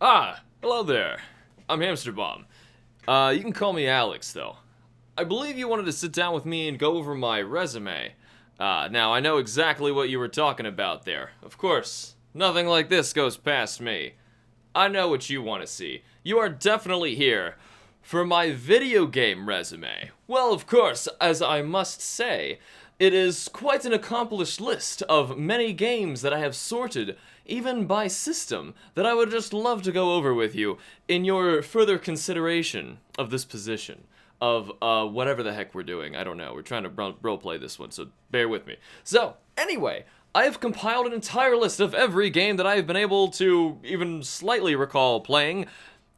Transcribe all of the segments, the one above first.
Hello there. I'm HamsterBomb. You can call me Alex, though. I believe you wanted to sit down with me and go over my resume. Now I know exactly what you were talking about there. Of course, nothing like this goes past me. I know what you want to see. You are definitely here for my video game resume. Well, of course, as I must say, it is quite an accomplished list of many games that I have sorted, even by system, that I would just love to go over with you in your further consideration of this position. Of whatever the heck we're doing. I don't know. We're trying to roleplay this one, so bear with me. So, anyway, I have compiled an entire list of every game that I have been able to even slightly recall playing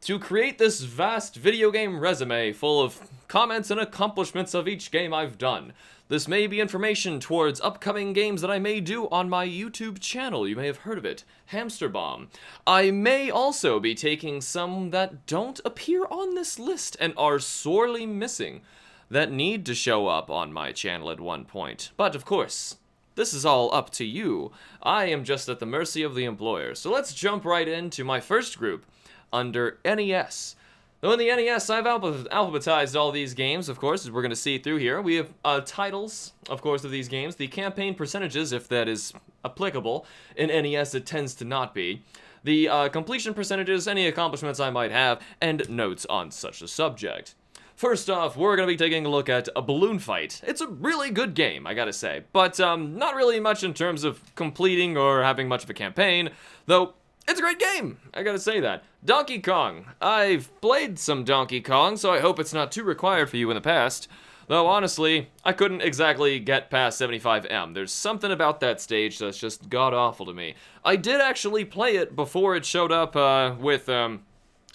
to create this vast video game resume full of comments and accomplishments of each game I've done. This may be information towards upcoming games that I may do on my YouTube channel. You may have heard of it, HamsterBomb. I may also be taking some that don't appear on this list and are sorely missing, that need to show up on my channel at one point. But of course, this is all up to you. I am just at the mercy of the employer. So let's jump right into my first group under NES. Though in the NES, I've alphabetized all these games, of course, as we're going to see through here. We have titles, of course, of these games, the campaign percentages, if that is applicable. In NES, it tends to not be. The completion percentages, any accomplishments I might have, and notes on such a subject. First off, we're going to be taking a look at a Balloon Fight. It's a really good game, I gotta say, but not really much in terms of completing or having much of a campaign, though it's a great game, I gotta say that. Donkey Kong. I've played some Donkey Kong, so I hope it's not too required for you in the past. Though, honestly, I couldn't exactly get past 75M. There's something about that stage that's just god-awful to me. I did actually play it before it showed up with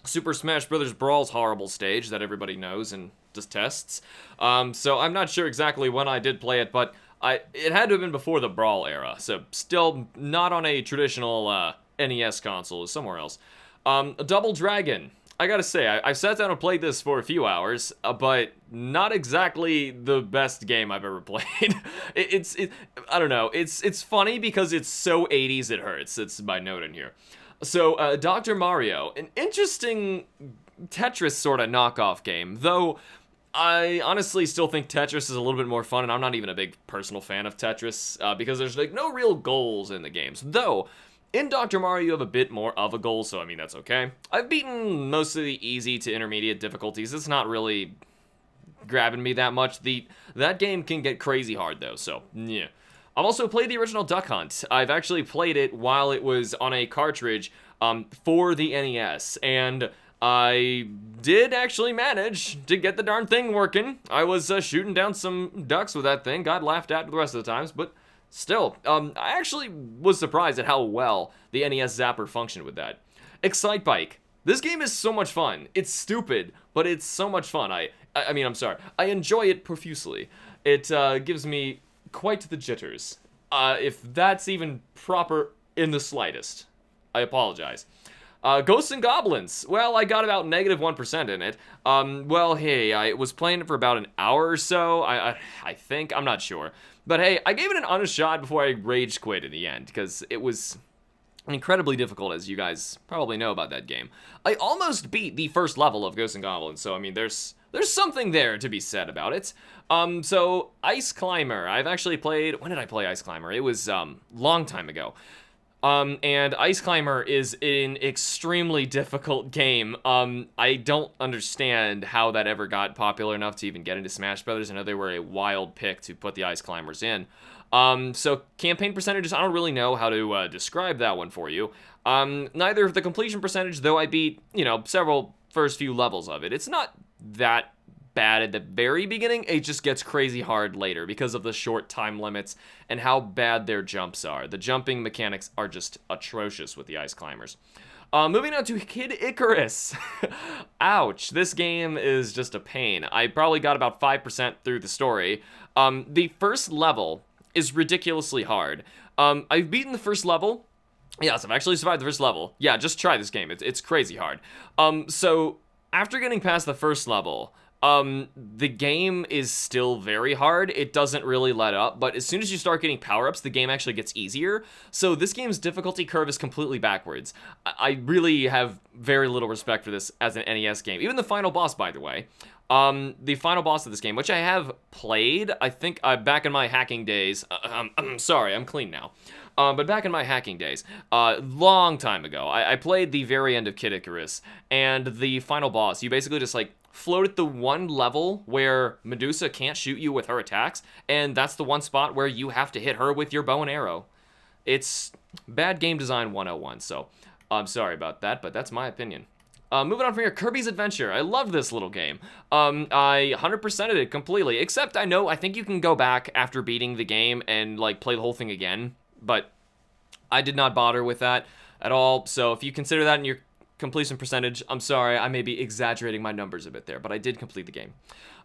Super Smash Bros. Brawl's horrible stage that everybody knows and detests. So I'm not sure exactly when I did play it, but it had to have been before the Brawl era, so still not on a traditional NES console, somewhere else. Double Dragon. I gotta say, I've sat down and played this for a few hours, but not exactly the best game I've ever played. I don't know, it's funny because it's so 80s it hurts. It's my note in here. So, Dr. Mario, an interesting Tetris sort of knockoff game, though I honestly still think Tetris is a little bit more fun, and I'm not even a big personal fan of Tetris, because there's like no real goals in the games, though in Dr. Mario, you have a bit more of a goal, so I mean, that's okay. I've beaten most of the easy to intermediate difficulties. It's not really grabbing me that much. That game can get crazy hard, though, so yeah. I've also played the original Duck Hunt. I've actually played it while it was on a cartridge for the NES, and I did actually manage to get the darn thing working. I was shooting down some ducks with that thing, got laughed at the rest of the times, but still, I actually was surprised at how well the NES Zapper functioned with that. Excite Bike. This game is so much fun. It's stupid, but it's so much fun. I mean, I'm sorry. I enjoy it profusely. It gives me quite the jitters. If that's even proper in the slightest. I apologize. Ghosts and Goblins. Well, I got about -1% in it. Well, hey, I was playing it for about an hour or so, I think. I'm not sure. But hey, I gave it an honest shot before I rage quit in the end, because it was incredibly difficult, as you guys probably know about that game. I almost beat the first level of Ghosts and Goblins, so I mean, there's something there to be said about it. So Ice Climber. I've actually played, when did I play Ice Climber? It was long time ago. And Ice Climber is an extremely difficult game. I don't understand how that ever got popular enough to even get into Smash Brothers. I know they were a wild pick to put the Ice Climbers in. So campaign percentages, I don't really know how to describe that one for you. Neither the completion percentage, though I beat, several first few levels of it. It's not that bad at the very beginning. It just gets crazy hard later because of the short time limits and how bad their jumps are. The jumping mechanics are just atrocious with the Ice Climbers. Moving on to Kid Icarus. Ouch, this game is just a pain. I probably got about 5% through the story. The first level is ridiculously hard. I've beaten the first level. Yes, I've actually survived the first level. Yeah, just try this game. It's crazy hard. So after getting past the first level, The game is still very hard. It doesn't really let up, but as soon as you start getting power-ups, the game actually gets easier. So this game's difficulty curve is completely backwards. I really have very little respect for this as an NES game. Even the final boss, by the way. The final boss of this game, which I have played, I think back in my hacking days. I'm sorry, I'm clean now. But back in my hacking days, long time ago, I played the very end of Kid Icarus, and the final boss, you basically just, like, float at the one level where Medusa can't shoot you with her attacks, and that's the one spot where you have to hit her with your bow and arrow. It's bad game design 101, so I'm sorry about that, but that's my opinion. Moving on from here, Kirby's Adventure. I love this little game. I 100%ed it completely, except I think you can go back after beating the game and, like, play the whole thing again, but I did not bother with that at all, so if you consider that in your completion percentage, I'm sorry, I may be exaggerating my numbers a bit there, but I did complete the game.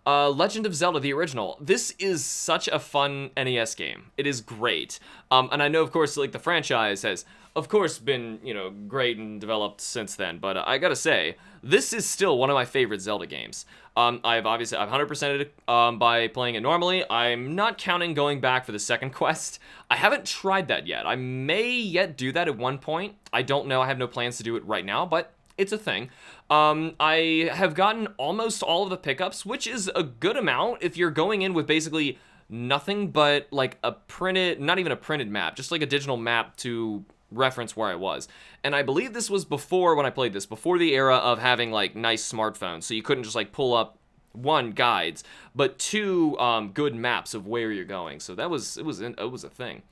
Legend of Zelda, the original. This is such a fun NES game. It is great. And I know, of course, like, the franchise has, of course, been, great and developed since then, but I gotta say, this is still one of my favorite Zelda games. I've 100%ed it by playing it normally. I'm not counting going back for the second quest. I haven't tried that yet. I may yet do that at one point. I don't know. I have no plans to do it right now, but it's a thing. I have gotten almost all of the pickups, which is a good amount if you're going in with basically nothing but, like, a printed, not even a printed map, just like a digital map to reference where I was. And I believe this was before, when I played this, before the era of having, like, nice smartphones, so you couldn't just, like, pull up one, guides, but two good maps of where you're going. So it was a thing.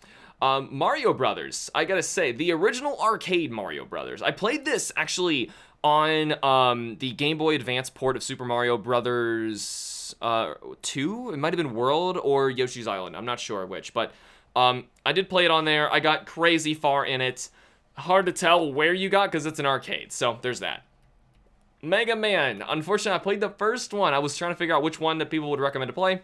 Mario Brothers, I gotta say, the original arcade Mario Brothers. I played this actually on the Game Boy Advance port of Super Mario Brothers 2. It might have been World or Yoshi's Island. I'm not sure which, but I did play it on there. I got crazy far in it. Hard to tell where you got because it's an arcade, so there's that. Mega Man. Unfortunately, I played the first one. I was trying to figure out which one that people would recommend to play.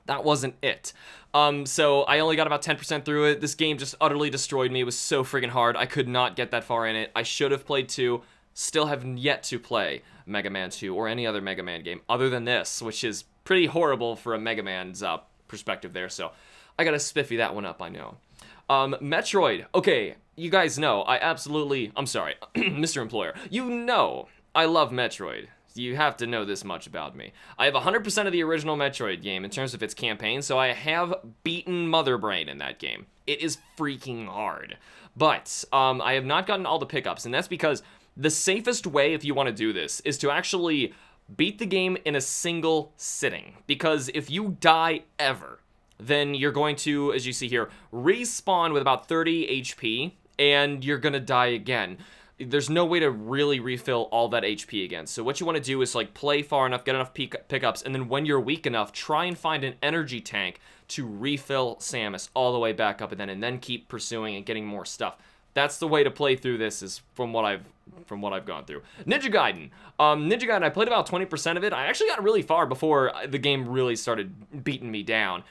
That wasn't it. So I only got about 10% through it. This game just utterly destroyed me. It was so friggin' hard. I could not get that far in it. I should have played 2. Still have yet to play Mega Man 2 or any other Mega Man game other than this, which is pretty horrible for a Mega Man's perspective there. So I gotta spiffy that one up, I know. Metroid. Okay, you guys know, I'm sorry, Mr. Employer. You know I love Metroid. You have to know this much about me. I have 100% of the original Metroid game in terms of its campaign, so I have beaten Mother Brain in that game. It is freaking hard. But I have not gotten all the pickups, and that's because the safest way, if you want to do this, is to actually beat the game in a single sitting. Because if you die ever, then you're going to, as you see here, respawn with about 30 HP, and you're gonna die again. There's no way to really refill all that HP again. So what you want to do is, like, play far enough, get enough pickups, and then when you're weak enough, try and find an energy tank to refill Samus all the way back up, and then keep pursuing and getting more stuff. That's the way to play through this, is from what I've gone through. Ninja Gaiden. Ninja Gaiden, I played about 20% of it. I actually got really far before the game really started beating me down.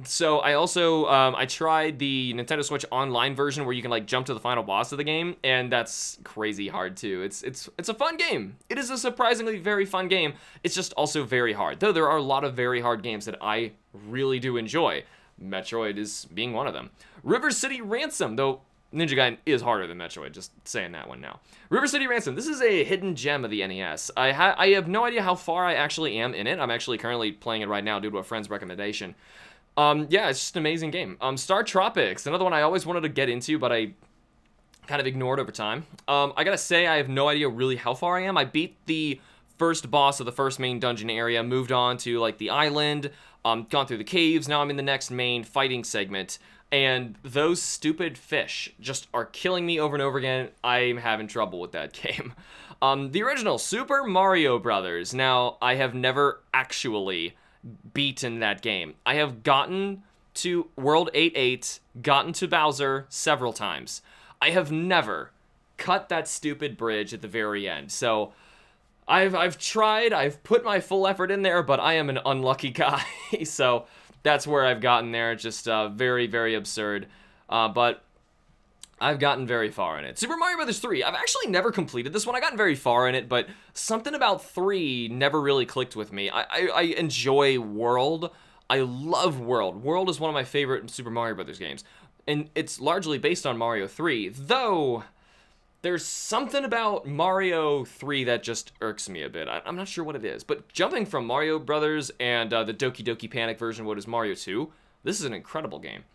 So I also, I tried the Nintendo Switch online version where you can, like, jump to the final boss of the game, and that's crazy hard too. It's a fun game. It is a surprisingly very fun game. It's just also very hard, though there are a lot of very hard games that I really do enjoy. Metroid is being one of them. River City Ransom, though Ninja Gaiden is harder than Metroid, just saying that one now. River City Ransom, this is a hidden gem of the NES. I have no idea how far I actually am in it. I'm actually currently playing it right now due to a friend's recommendation. Yeah, it's just an amazing game. Star Tropics, another one I always wanted to get into, but I kind of ignored over time. I gotta say, I have no idea really how far I am. I beat the first boss of the first main dungeon area, moved on to, like, the island, gone through the caves, now I'm in the next main fighting segment. And those stupid fish just are killing me over and over again. I'm having trouble with that game. The original, Super Mario Brothers. Now, I have never actually beaten that game. I have gotten to World 8-8, gotten to Bowser several times. I have never cut that stupid bridge at the very end. So, I've tried, I've put my full effort in there, but I am an unlucky guy. So, that's where I've gotten there. Just very, very absurd. But I've gotten very far in it. Super Mario Bros. 3, I've actually never completed this one. I gotten very far in it, but something about 3 never really clicked with me. I enjoy World. I love World. World is one of my favorite Super Mario Bros. Games. And it's largely based on Mario 3, though there's something about Mario 3 that just irks me a bit. I'm not sure what it is, but jumping from Mario Brothers and the Doki Doki Panic version, what is Mario 2, this is an incredible game,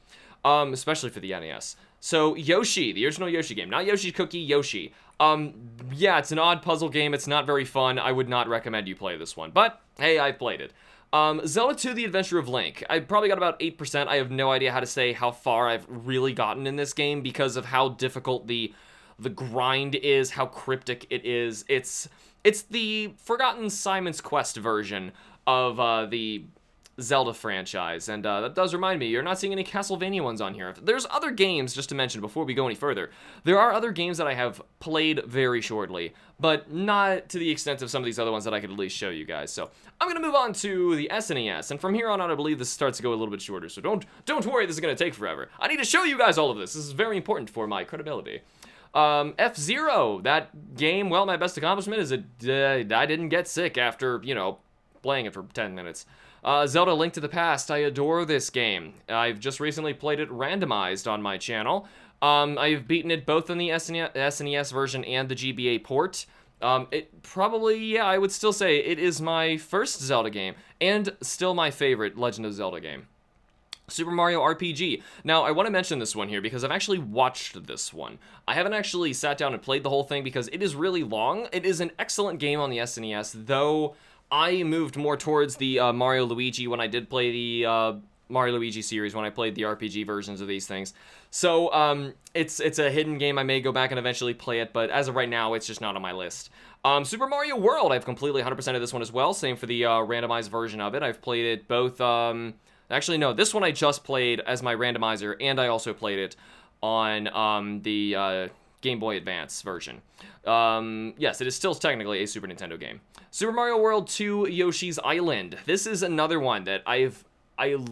especially for the NES. So Yoshi, the original Yoshi game, not Yoshi's Cookie, Yoshi. Yeah, it's an odd puzzle game. It's not very fun. I would not recommend you play this one, but hey, I've played it. Zelda 2: The Adventure of Link. I probably got about 8%. I have no idea how to say how far I've really gotten in this game because of how difficult the grind is, how cryptic it is. It's the Forgotten Simon's Quest version of the Zelda franchise, and that does remind me, you're not seeing any Castlevania ones on here. There's other games, just to mention before we go any further, there are other games that I have played very shortly, but not to the extent of some of these other ones that I could at least show you guys. So I'm going to move on to the SNES, and from here on out I believe this starts to go a little bit shorter, so don't worry, this is going to take forever. I need to show you guys all of this. This is very important for my credibility. F-Zero, that game, well, my best accomplishment is I didn't get sick after, you know, playing it for 10 minutes. Zelda: Link to the Past, I adore this game. I've just recently played it randomized on my channel. I've beaten it both in the SNES version and the GBA port. It probably, yeah, I would still say it is my first Zelda game, and still my favorite Legend of Zelda game. Super Mario RPG. Now, I want to mention this one here because I've actually watched this one. I haven't actually sat down and played the whole thing because it is really long. It is an excellent game on the SNES, though I moved more towards the Mario Luigi when I did play the Mario Luigi series, when I played the RPG versions of these things. So, it's a hidden game. I may go back and eventually play it, but as of right now, it's just not on my list. Super Mario World, I've completely 100% of this one as well. Same for the randomized version of it. I've played it both, actually, no, this one I just played as my randomizer, and I also played it on the Game Boy Advance version. Yes, it is still technically a Super Nintendo game. Super Mario World 2 Yoshi's Island. This is another one that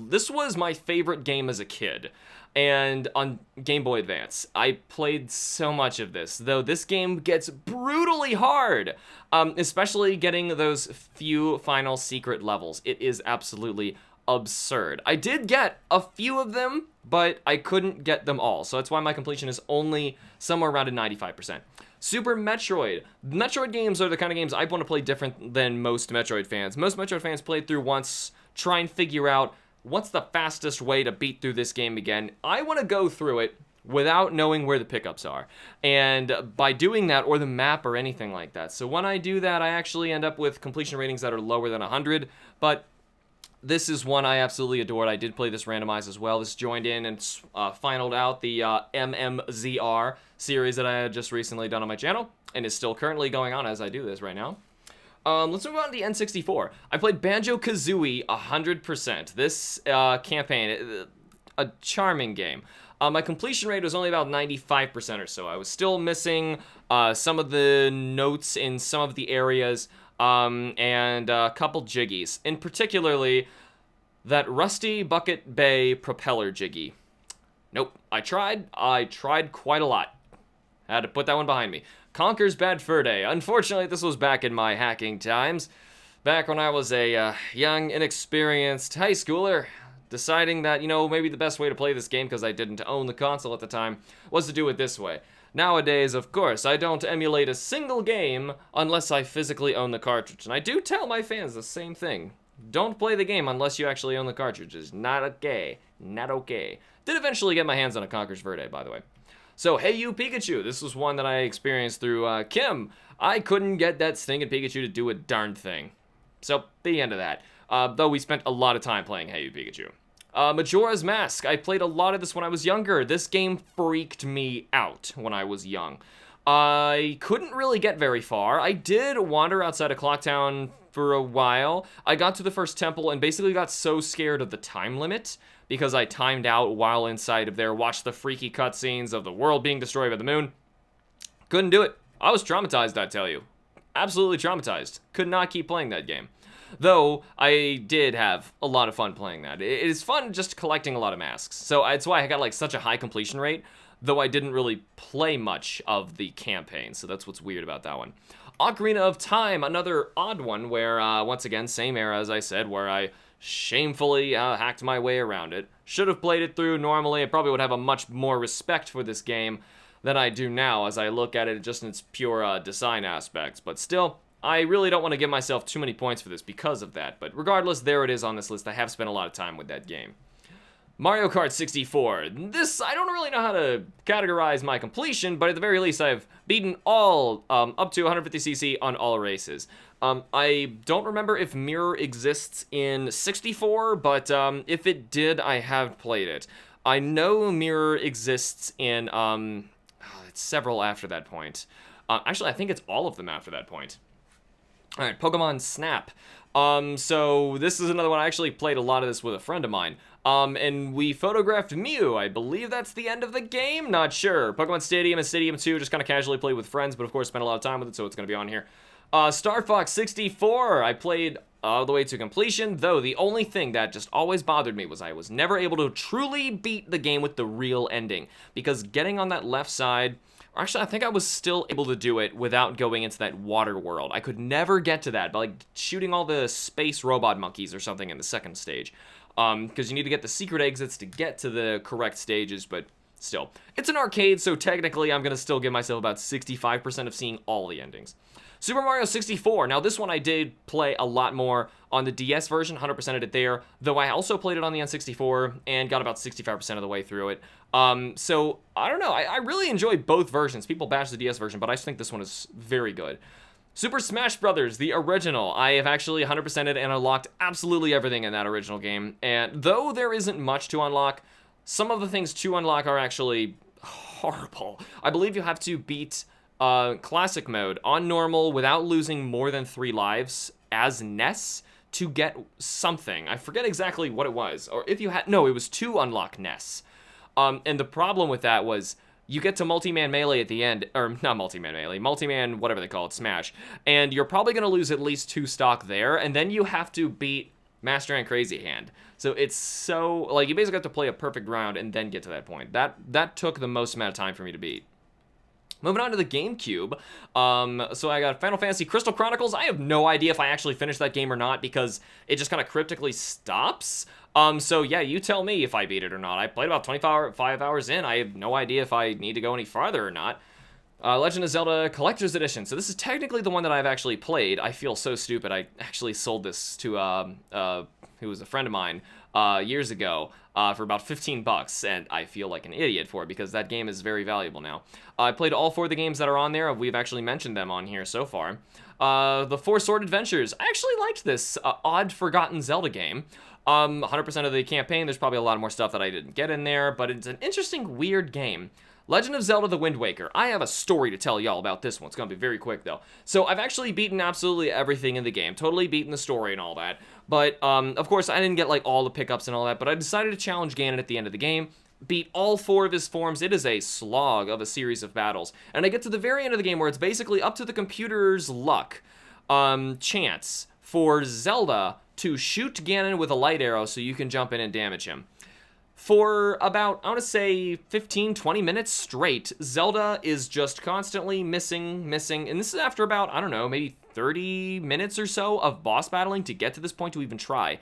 this was my favorite game as a kid. And on Game Boy Advance, I played so much of this, though this game gets brutally hard, especially getting those few final secret levels. It is absolutely absurd. I did get a few of them, but I couldn't get them all, so that's why my completion is only somewhere around a 95%. Super Metroid. Metroid games are the kind of games I want to play different than most Metroid fans. Most Metroid fans play it through once, try and figure out what's the fastest way to beat through this game again. I want to go through it without knowing where the pickups are, and by doing that, or the map or anything like that. So when I do that, I actually end up with completion ratings that are lower than 100, but this is one I absolutely adored. I did play this randomized as well. This joined in and finaled out the MMZR series that I had just recently done on my channel, and is still currently going on as I do this right now. Let's move on to the N64. I played Banjo-Kazooie 100%. This campaign, a charming game. My completion rate was only about 95% or so. I was still missing some of the notes in some of the areas, and a couple jiggies. In particularly, that Rusty Bucket Bay propeller jiggy. Nope, I tried quite a lot. Had to put that one behind me. Conker's Bad Fur Day. Unfortunately, this was back in my hacking times. Back when I was a young, inexperienced high schooler, deciding that, you know, maybe the best way to play this game, because I didn't own the console at the time, was to do it this way. Nowadays, of course, I don't emulate a single game unless I physically own the cartridge. And I do tell my fans the same thing. Don't play the game unless you actually own the cartridge. It's not okay. Not okay. Did eventually get my hands on a Conker's Verde, by the way. So, Hey You Pikachu. This was one that I experienced through Kim. I couldn't get that stinging Pikachu to do a darn thing. So, the end of that. Though we spent a lot of time playing Hey You Pikachu. Majora's Mask. I played a lot of this when I was younger. This game freaked me out when I was young. I couldn't really get very far. I did wander outside of Clocktown for a while. I got to the first temple and basically got so scared of the time limit because I timed out while inside of there, watched the freaky cutscenes of the world being destroyed by the moon. Couldn't do it. I was traumatized, I tell you. Absolutely traumatized. Could not keep playing that game. Though, I did have a lot of fun playing that. It is fun just collecting a lot of masks. So that's why I got like such a high completion rate. though I didn't really play much of the campaign, so that's what's weird about that one. Ocarina of Time, another odd one where, once again, same era as I said, where I shamefully hacked my way around it. Should have played it through. Normally, I probably would have a much more respect for this game than I do now as I look at it just in its pure design aspects, but still, I really don't want to give myself too many points for this because of that, but regardless, there it is on this list. I have spent a lot of time with that game. Mario Kart 64. This, I don't really know how to categorize my completion, but at the very least, I've beaten all, up to 150cc on all races. I don't remember if Mirror exists in 64, but if it did, I have played it. I know Mirror exists in, it's several after that point. Actually, I think it's all of them after that point. Alright, Pokemon Snap. So this is another one. I actually played a lot of this with a friend of mine. And we photographed Mew. I believe that's the end of the game? Not sure. Pokemon Stadium and Stadium 2, just kind of casually played with friends, but of course spent a lot of time with it, so it's going to be on here. Star Fox 64. I played all the way to completion, though the only thing that just always bothered me was I was never able to truly beat the game with the real ending, because getting on that left side, or actually I think I was still able to do it without going into that water world. I could never get to that by like shooting all the space robot monkeys or something in the second stage, because you need to get the secret exits to get to the correct stages, but still. It's an arcade, so technically I'm going to still give myself about 65% of seeing all the endings. Super Mario 64. Now, this one I did play a lot more on the DS version, 100%ed it there, though I also played it on the N64 and got about 65% of the way through it. So, I don't know. I really enjoy both versions. People bash the DS version, but I just think this one is very good. Super Smash Bros., the original. I have actually 100%ed and unlocked absolutely everything in that original game, and though there isn't much to unlock, some of the things to unlock are actually horrible. I believe you have to beat classic mode on normal without losing more than 3 lives as Ness to get something. I forget exactly what it was, or if you had, no, it was to unlock Ness. And the problem with that was you get to multi-man melee at the end, or not multi-man melee, multi-man whatever they call it, Smash, and you're probably going to lose at least 2 stock there, and then you have to beat Master and Crazy Hand. So it's so, like, you basically have to play a perfect round and then get to that point. That took the most amount of time for me to beat. Moving on to the GameCube, so I got Final Fantasy Crystal Chronicles. I have no idea if I actually finished that game or not because it just kind of cryptically stops. So yeah, you tell me if I beat it or not. I played about 25 hours in. I have no idea if I need to go any farther or not. Legend of Zelda Collector's Edition. So this is technically the one that I've actually played. I feel so stupid. I actually sold this to, who was a friend of mine, years ago, for about 15 bucks, and I feel like an idiot for it because that game is very valuable now. I played all 4 of the games that are on there. We've actually mentioned them on here so far. The 4 Sword Adventures. I actually liked this odd, forgotten Zelda game. 100% of the campaign. There's probably a lot more stuff that I didn't get in there, but it's an interesting, weird game. Legend of Zelda The Wind Waker. I have a story to tell y'all about this one. It's going to be very quick, though. So I've actually beaten absolutely everything in the game. Totally beaten the story and all that. But, of course, I didn't get, like, all the pickups and all that. But I decided to challenge Ganon at the end of the game. Beat all 4 of his forms. It is a slog of a series of battles. And I get to the very end of the game where it's basically up to the computer's luck, chance, for Zelda to shoot Ganon with a light arrow so you can jump in and damage him. For about, I want to say, 15-20 minutes straight, Zelda is just constantly missing, and this is after about, I don't know, maybe 30 minutes or so of boss battling to get to this point to even try.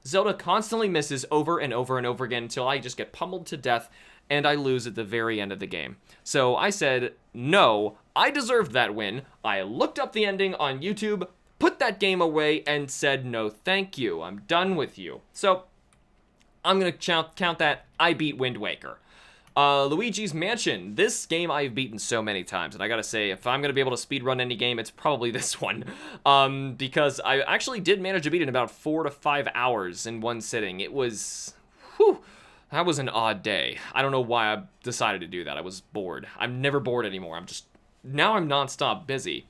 Zelda constantly misses over and over and over again until I just get pummeled to death, and I lose at the very end of the game. So I said, no, I deserved that win. I looked up the ending on YouTube, put that game away, and said, no thank you, I'm done with you. So I'm going to count that I beat Wind Waker. Luigi's Mansion. This game I've beaten so many times, and I gotta say, if I'm going to be able to speedrun any game, it's probably this one. Because I actually did manage to beat it in about 4 to 5 hours in one sitting. It was, whew, that was an odd day. I don't know why I decided to do that. I was bored. I'm never bored anymore. Now I'm nonstop busy.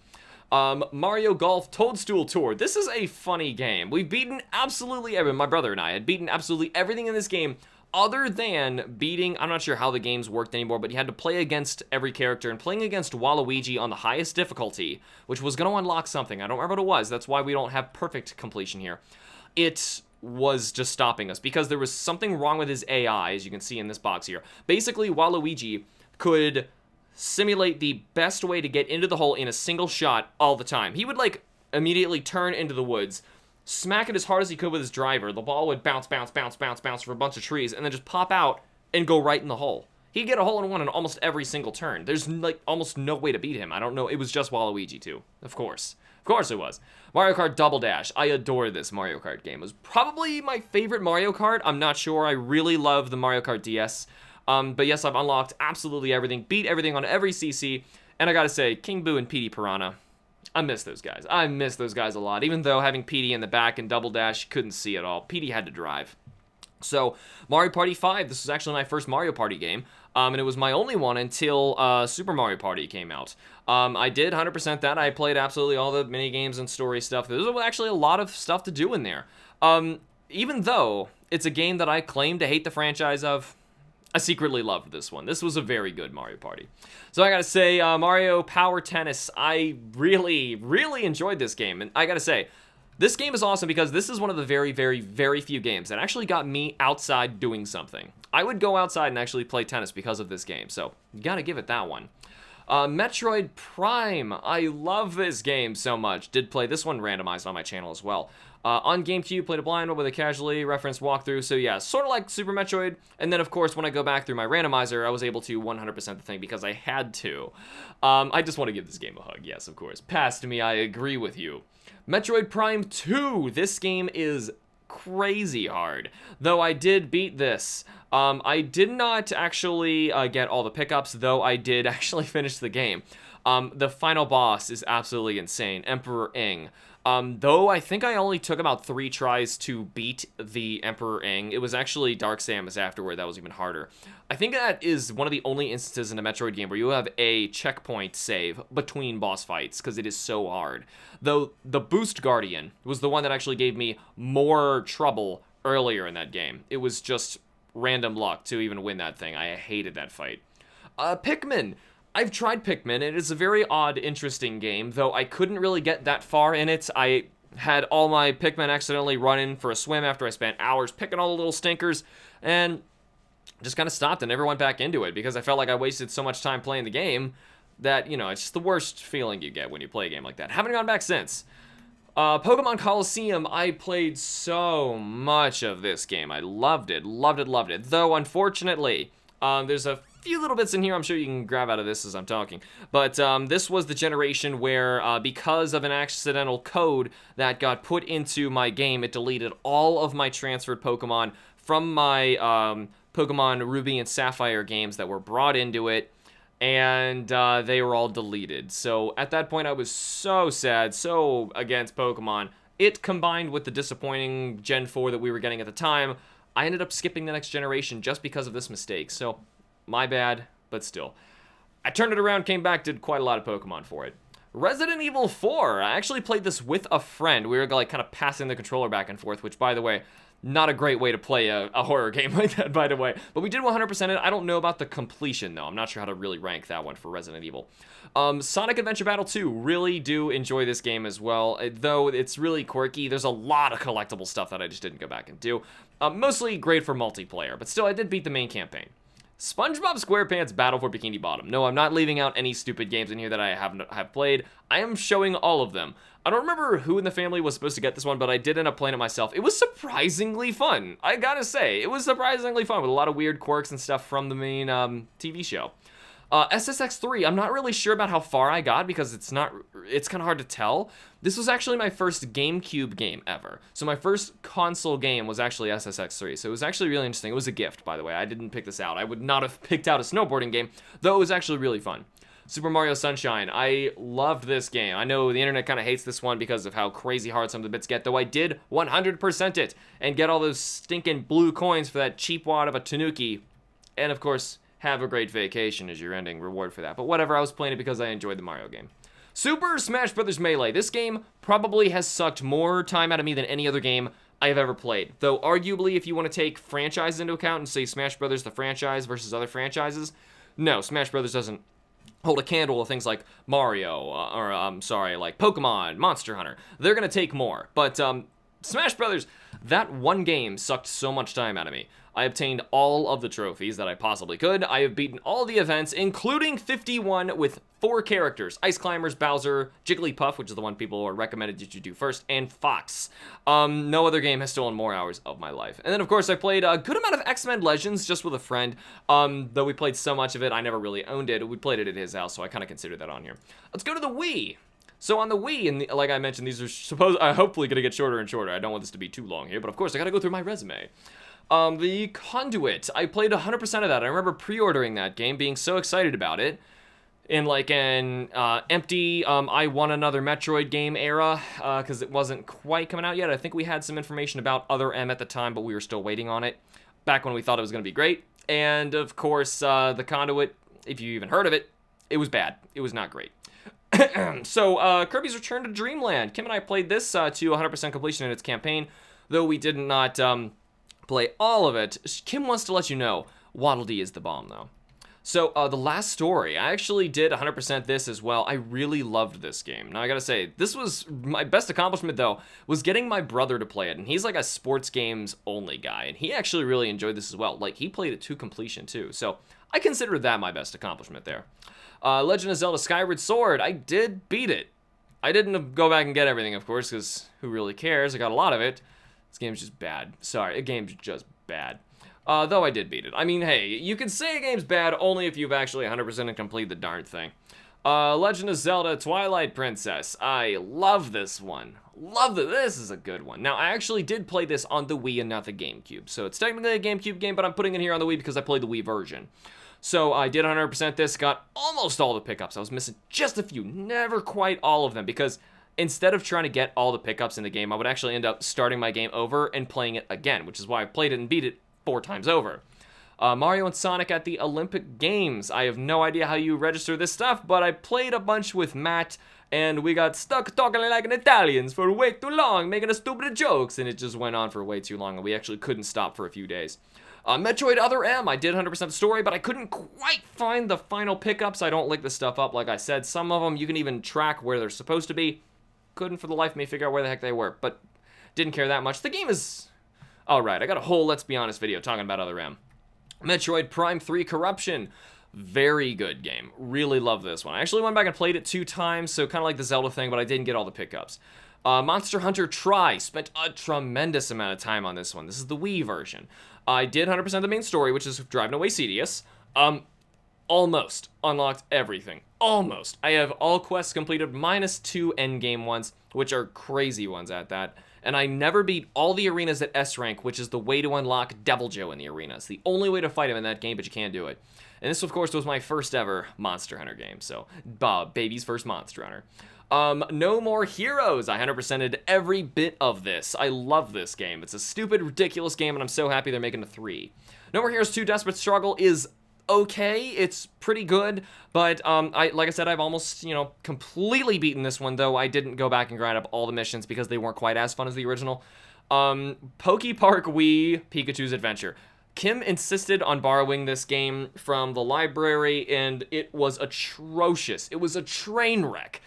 Mario Golf Toadstool Tour. This is a funny game. We've beaten absolutely everything. My brother and I had beaten absolutely everything in this game other than beating, I'm not sure how the games worked anymore, but you had to play against every character, and playing against Waluigi on the highest difficulty, which was going to unlock something. I don't remember what it was. That's why we don't have perfect completion here. It was just stopping us because there was something wrong with his AI, as you can see in this box here. Basically, Waluigi could simulate the best way to get into the hole in a single shot all the time. He would, like, immediately turn into the woods, smack it as hard as he could with his driver. The ball would bounce, bounce, bounce, bounce, bounce for a bunch of trees, and then just pop out and go right in the hole. He'd get a hole-in-one on almost every single turn. There's, like, almost no way to beat him. I don't know. It was just Waluigi, too. Of course. Of course it was. Mario Kart Double Dash. I adore this Mario Kart game. It was probably my favorite Mario Kart. I'm not sure. I really love the Mario Kart DS. But yes, I've unlocked absolutely everything, beat everything on every CC, and I gotta say, King Boo and Petey Piranha, I miss those guys. I miss those guys a lot, even though having Petey in the back and Double Dash, couldn't see at all. Petey had to drive. So, Mario Party 5, this was actually my first Mario Party game, and it was my only one until Super Mario Party came out. I did 100% that. I played absolutely all the mini games and story stuff. There's actually a lot of stuff to do in there. Even though it's a game that I claim to hate the franchise of, I secretly loved this one. This was a very good Mario Party. So I gotta say, Mario Power Tennis, I really, really enjoyed this game. And I gotta say, this game is awesome because this is one of the very, very, very few games that actually got me outside doing something. I would go outside and actually play tennis because of this game, so you gotta give it that one. Metroid Prime, I love this game so much. Did play this one randomized on my channel as well. On GameCube, played a blind one with a casually referenced walkthrough, so yeah, sort of like Super Metroid. And then, of course, when I go back through my randomizer, I was able to 100% the thing because I had to. I just want to give this game a hug, yes, of course. Past me, I agree with you. Metroid Prime 2, this game is crazy hard, though I did beat this. I did not actually get all the pickups, though I did actually finish the game. The final boss is absolutely insane, Emperor Ing. Though I think I only took about 3 tries to beat the Emperor Ing. It was actually Dark Samus afterward that was even harder. I think that is one of the only instances in a Metroid game where you have a checkpoint save between boss fights, because it is so hard. Though the Boost Guardian was the one that actually gave me more trouble earlier in that game. It was just random luck to even win that thing. I hated that fight. Pikmin. I've tried Pikmin. It is a very odd, interesting game, though I couldn't really get that far in it. I had all my Pikmin accidentally run in for a swim after I spent hours picking all the little stinkers, and just kind of stopped and never went back into it because I felt like I wasted so much time playing the game that, you know, it's just the worst feeling you get when you play a game like that. Haven't gone back since. Pokemon Coliseum, I played so much of this game. I loved it, loved it, loved it. Though, unfortunately, there's a few little bits in here I'm sure you can grab out of this as I'm talking. But this was the generation where, because of an accidental code that got put into my game, it deleted all of my transferred Pokemon from my Pokemon Ruby and Sapphire games that were brought into it. And they were all deleted. So at that point I was so sad, so against Pokemon. It combined with the disappointing Gen 4 that we were getting at the time, I ended up skipping the next generation just because of this mistake. So my bad, but still. I turned it around, came back, did quite a lot of Pokemon for it. Resident Evil 4, I actually played this with a friend. We were like kind of passing the controller back and forth, which by the way, not a great way to play a horror game like that, by the way. But we did 100% it. I don't know about the completion, though. I'm not sure how to really rank that one for Resident Evil. Sonic Adventure Battle 2. Really do enjoy this game as well. Though it's really quirky. There's a lot of collectible stuff that I just didn't go back and do. Mostly great for multiplayer. But still, I did beat the main campaign. SpongeBob SquarePants Battle for Bikini Bottom. No, I'm not leaving out any stupid games in here that I have played. I am showing all of them. I don't remember who in the family was supposed to get this one, but I did end up playing it myself. It was surprisingly fun. I gotta say, it was surprisingly fun with a lot of weird quirks and stuff from the main TV show. SSX3, I'm not really sure about how far I got because it's kind of hard to tell. This was actually my first GameCube game ever. So my first console game was actually SSX3. So it was actually really interesting. It was a gift, by the way. I didn't pick this out. I would not have picked out a snowboarding game, though it was actually really fun. Super Mario Sunshine, I loved this game. I know the internet kind of hates this one because of how crazy hard some of the bits get, though I did 100% it and get all those stinking blue coins for that cheap wad of a tanuki. And of course, have a great vacation as your ending reward for that. But whatever, I was playing it because I enjoyed the Mario game. Super Smash Bros. Melee. This game probably has sucked more time out of me than any other game I have ever played. Though arguably, if you want to take franchises into account and say Smash Bros. The franchise versus other franchises, no, Smash Bros. Doesn't hold a candle to things like Mario, like Pokemon, Monster Hunter. They're going to take more. But Smash Brothers, that one game sucked so much time out of me. I obtained all of the trophies that I possibly could. I have beaten all the events, including 51 with 4 characters. Ice Climbers, Bowser, Jigglypuff, which is the one people are recommended that you do first, and Fox. No other game has stolen more hours of my life. And then, of course, I played a good amount of X-Men Legends just with a friend. Though we played so much of it, I never really owned it. We played it at his house, so I kind of consider that on here. Let's go to the Wii. So on the Wii, and like I mentioned, these are hopefully going to get shorter and shorter. I don't want this to be too long here, but of course, I got to go through my resume. The Conduit, I played 100% of that. I remember pre-ordering that game, being so excited about it. In like an empty I Want Another Metroid game era, because it wasn't quite coming out yet. I think we had some information about Other M at the time, but we were still waiting on it. Back when we thought it was going to be great. And of course, the Conduit, if you even heard of it, it was bad. It was not great. So, Kirby's Return to Dreamland. Kim and I played this to 100% completion in its campaign, though we did not play all of it. Kim wants to let you know, Waddle Dee is the bomb, though. So, The Last Story. I actually did 100% this as well. I really loved this game. Now, I gotta say, this was my best accomplishment, though, was getting my brother to play it. And he's like a sports games only guy. And he actually really enjoyed this as well. Like, he played it to completion, too. So, I consider that my best accomplishment there. Legend of Zelda Skyward Sword. I did beat it. I didn't go back and get everything, of course, because who really cares? I got a lot of it. This game's just bad. Sorry, the game's just bad. Though I did beat it. I mean, hey, you can say a game's bad only if you've actually 100% and complete the darn thing. Legend of Zelda Twilight Princess. I love this one. Love it. This is a good one. Now, I actually did play this on the Wii and not the GameCube. So it's technically a GameCube game, but I'm putting it here on the Wii because I played the Wii version. So I did 100% this, got almost all the pickups. I was missing just a few, never quite all of them, because instead of trying to get all the pickups in the game, I would actually end up starting my game over and playing it again, which is why I played it and beat it 4 times over. Mario and Sonic at the Olympic Games. I have no idea how you register this stuff, but I played a bunch with Matt, and we got stuck talking like an Italians for way too long, making stupid jokes, and it just went on for way too long, and we actually couldn't stop for a few days. Metroid Other M, I did 100% the story, but I couldn't quite find the final pickups. I don't look this stuff up, like I said. Some of them you can even track where they're supposed to be. Couldn't for the life of me figure out where the heck they were, but didn't care that much. The game is alright. I got a whole Let's Be Honest video talking about Other M. Metroid Prime 3 Corruption. Very good game. Really love this one. I actually went back and played it 2 times, so kind of like the Zelda thing, but I didn't get all the pickups. Monster Hunter Tri. Spent a tremendous amount of time on this one. This is the Wii version. I did 100% the main story, which is driving away Cedius. Almost unlocked everything. Almost. I have all quests completed minus 2 endgame ones, which are crazy ones at that. And I never beat all the arenas at S rank, which is the way to unlock Devil Joe in the arenas. The only way to fight him in that game, but you can't do it. And this, of course, was my first ever Monster Hunter game. So, baby's first Monster Hunter. No More Heroes. I 100%ed every bit of this. I love this game. It's a stupid, ridiculous game, and I'm so happy they're making a 3. No More Heroes 2 Desperate Struggle is okay. It's pretty good, but like I said, I've almost, completely beaten this one, though I didn't go back and grind up all the missions because they weren't quite as fun as the original. Poke Park Wii Pikachu's Adventure. Kim insisted on borrowing this game from the library, and it was atrocious. It was a train wreck.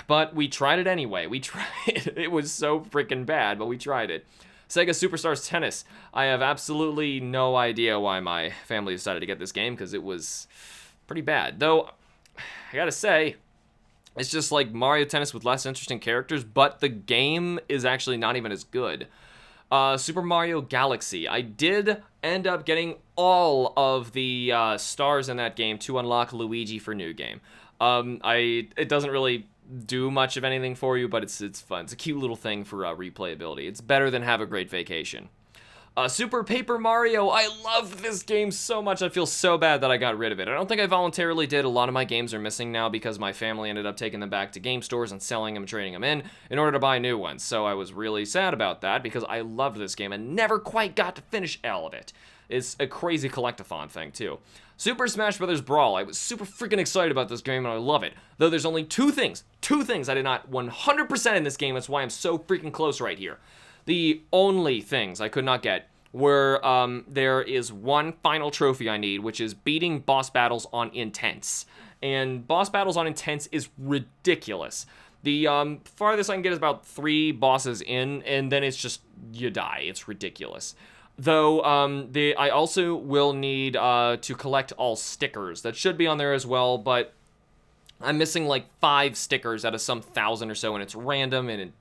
But we tried it anyway. We tried it. It was so freaking bad, but we tried it. Sega Superstars Tennis. I have absolutely no idea why my family decided to get this game, because it was pretty bad. Though, I gotta say, it's just like Mario Tennis with less interesting characters, but the game is actually not even as good. Super Mario Galaxy. I did end up getting all of the stars in that game to unlock Luigi for New Game. It doesn't really do much of anything for you, but it's fun. It's a cute little thing for replayability. It's better than Have a Great Vacation. Super Paper Mario. I love this game so much. I feel so bad that I got rid of it. I don't think I voluntarily did. A lot of my games are missing now because my family ended up taking them back to game stores and selling them, trading them in order to buy new ones. So I was really sad about that because I loved this game and never quite got to finish all of it. It's a crazy collectathon thing, too. Super Smash Bros. Brawl. I was super freaking excited about this game, and I love it. Though there's only two things I did not 100% in this game. That's why I'm so freaking close right here. The only things I could not get were, there is one final trophy I need, which is beating boss battles on Intense. And boss battles on Intense is ridiculous. The farthest I can get is about 3 bosses in, and then it's just, you die. It's ridiculous. Though, I also will need to collect all stickers. That should be on there as well, but I'm missing like 5 stickers out of some 1,000 or so, and it's random, and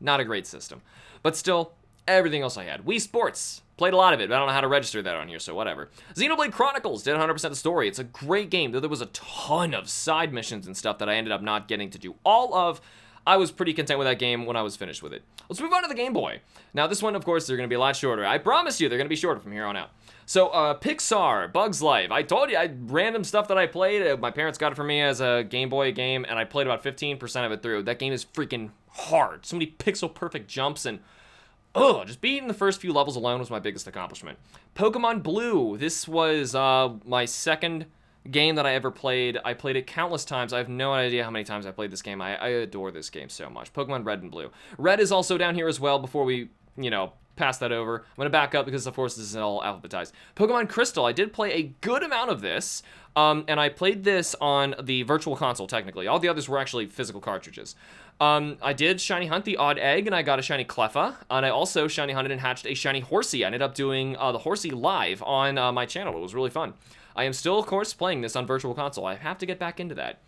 not a great system. But still, everything else I had. Wii Sports. Played a lot of it, but I don't know how to register that on here, so whatever. Xenoblade Chronicles did 100% the story. It's a great game, though there was a ton of side missions and stuff that I ended up not getting to do all of. I was pretty content with that game when I was finished with it. Let's move on to the Game Boy. Now, this one, of course, they're going to be a lot shorter. I promise you, they're going to be shorter from here on out. So, Pixar, Bug's Life. I told you, random stuff that I played. My parents got it for me as a Game Boy game, and I played about 15% of it through. That game is freaking hard. So many pixel-perfect jumps, and just beating the first few levels alone was my biggest accomplishment. Pokemon Blue. This was my second game that I ever played. I played it countless times. I have no idea how many times I played this game. I adore this game so much. Pokemon Red and Blue. Red is also down here as well before we, pass that over. I'm going to back up because, of course, this is all alphabetized. Pokemon Crystal. I did play a good amount of this, and I played this on the Virtual Console, technically. All the others were actually physical cartridges. I did shiny hunt the odd egg, and I got a shiny Cleffa, and I also shiny hunted and hatched a shiny Horsey. I ended up doing the Horsey live on my channel. It was really fun. I am still, of course, playing this on Virtual Console. I have to get back into that.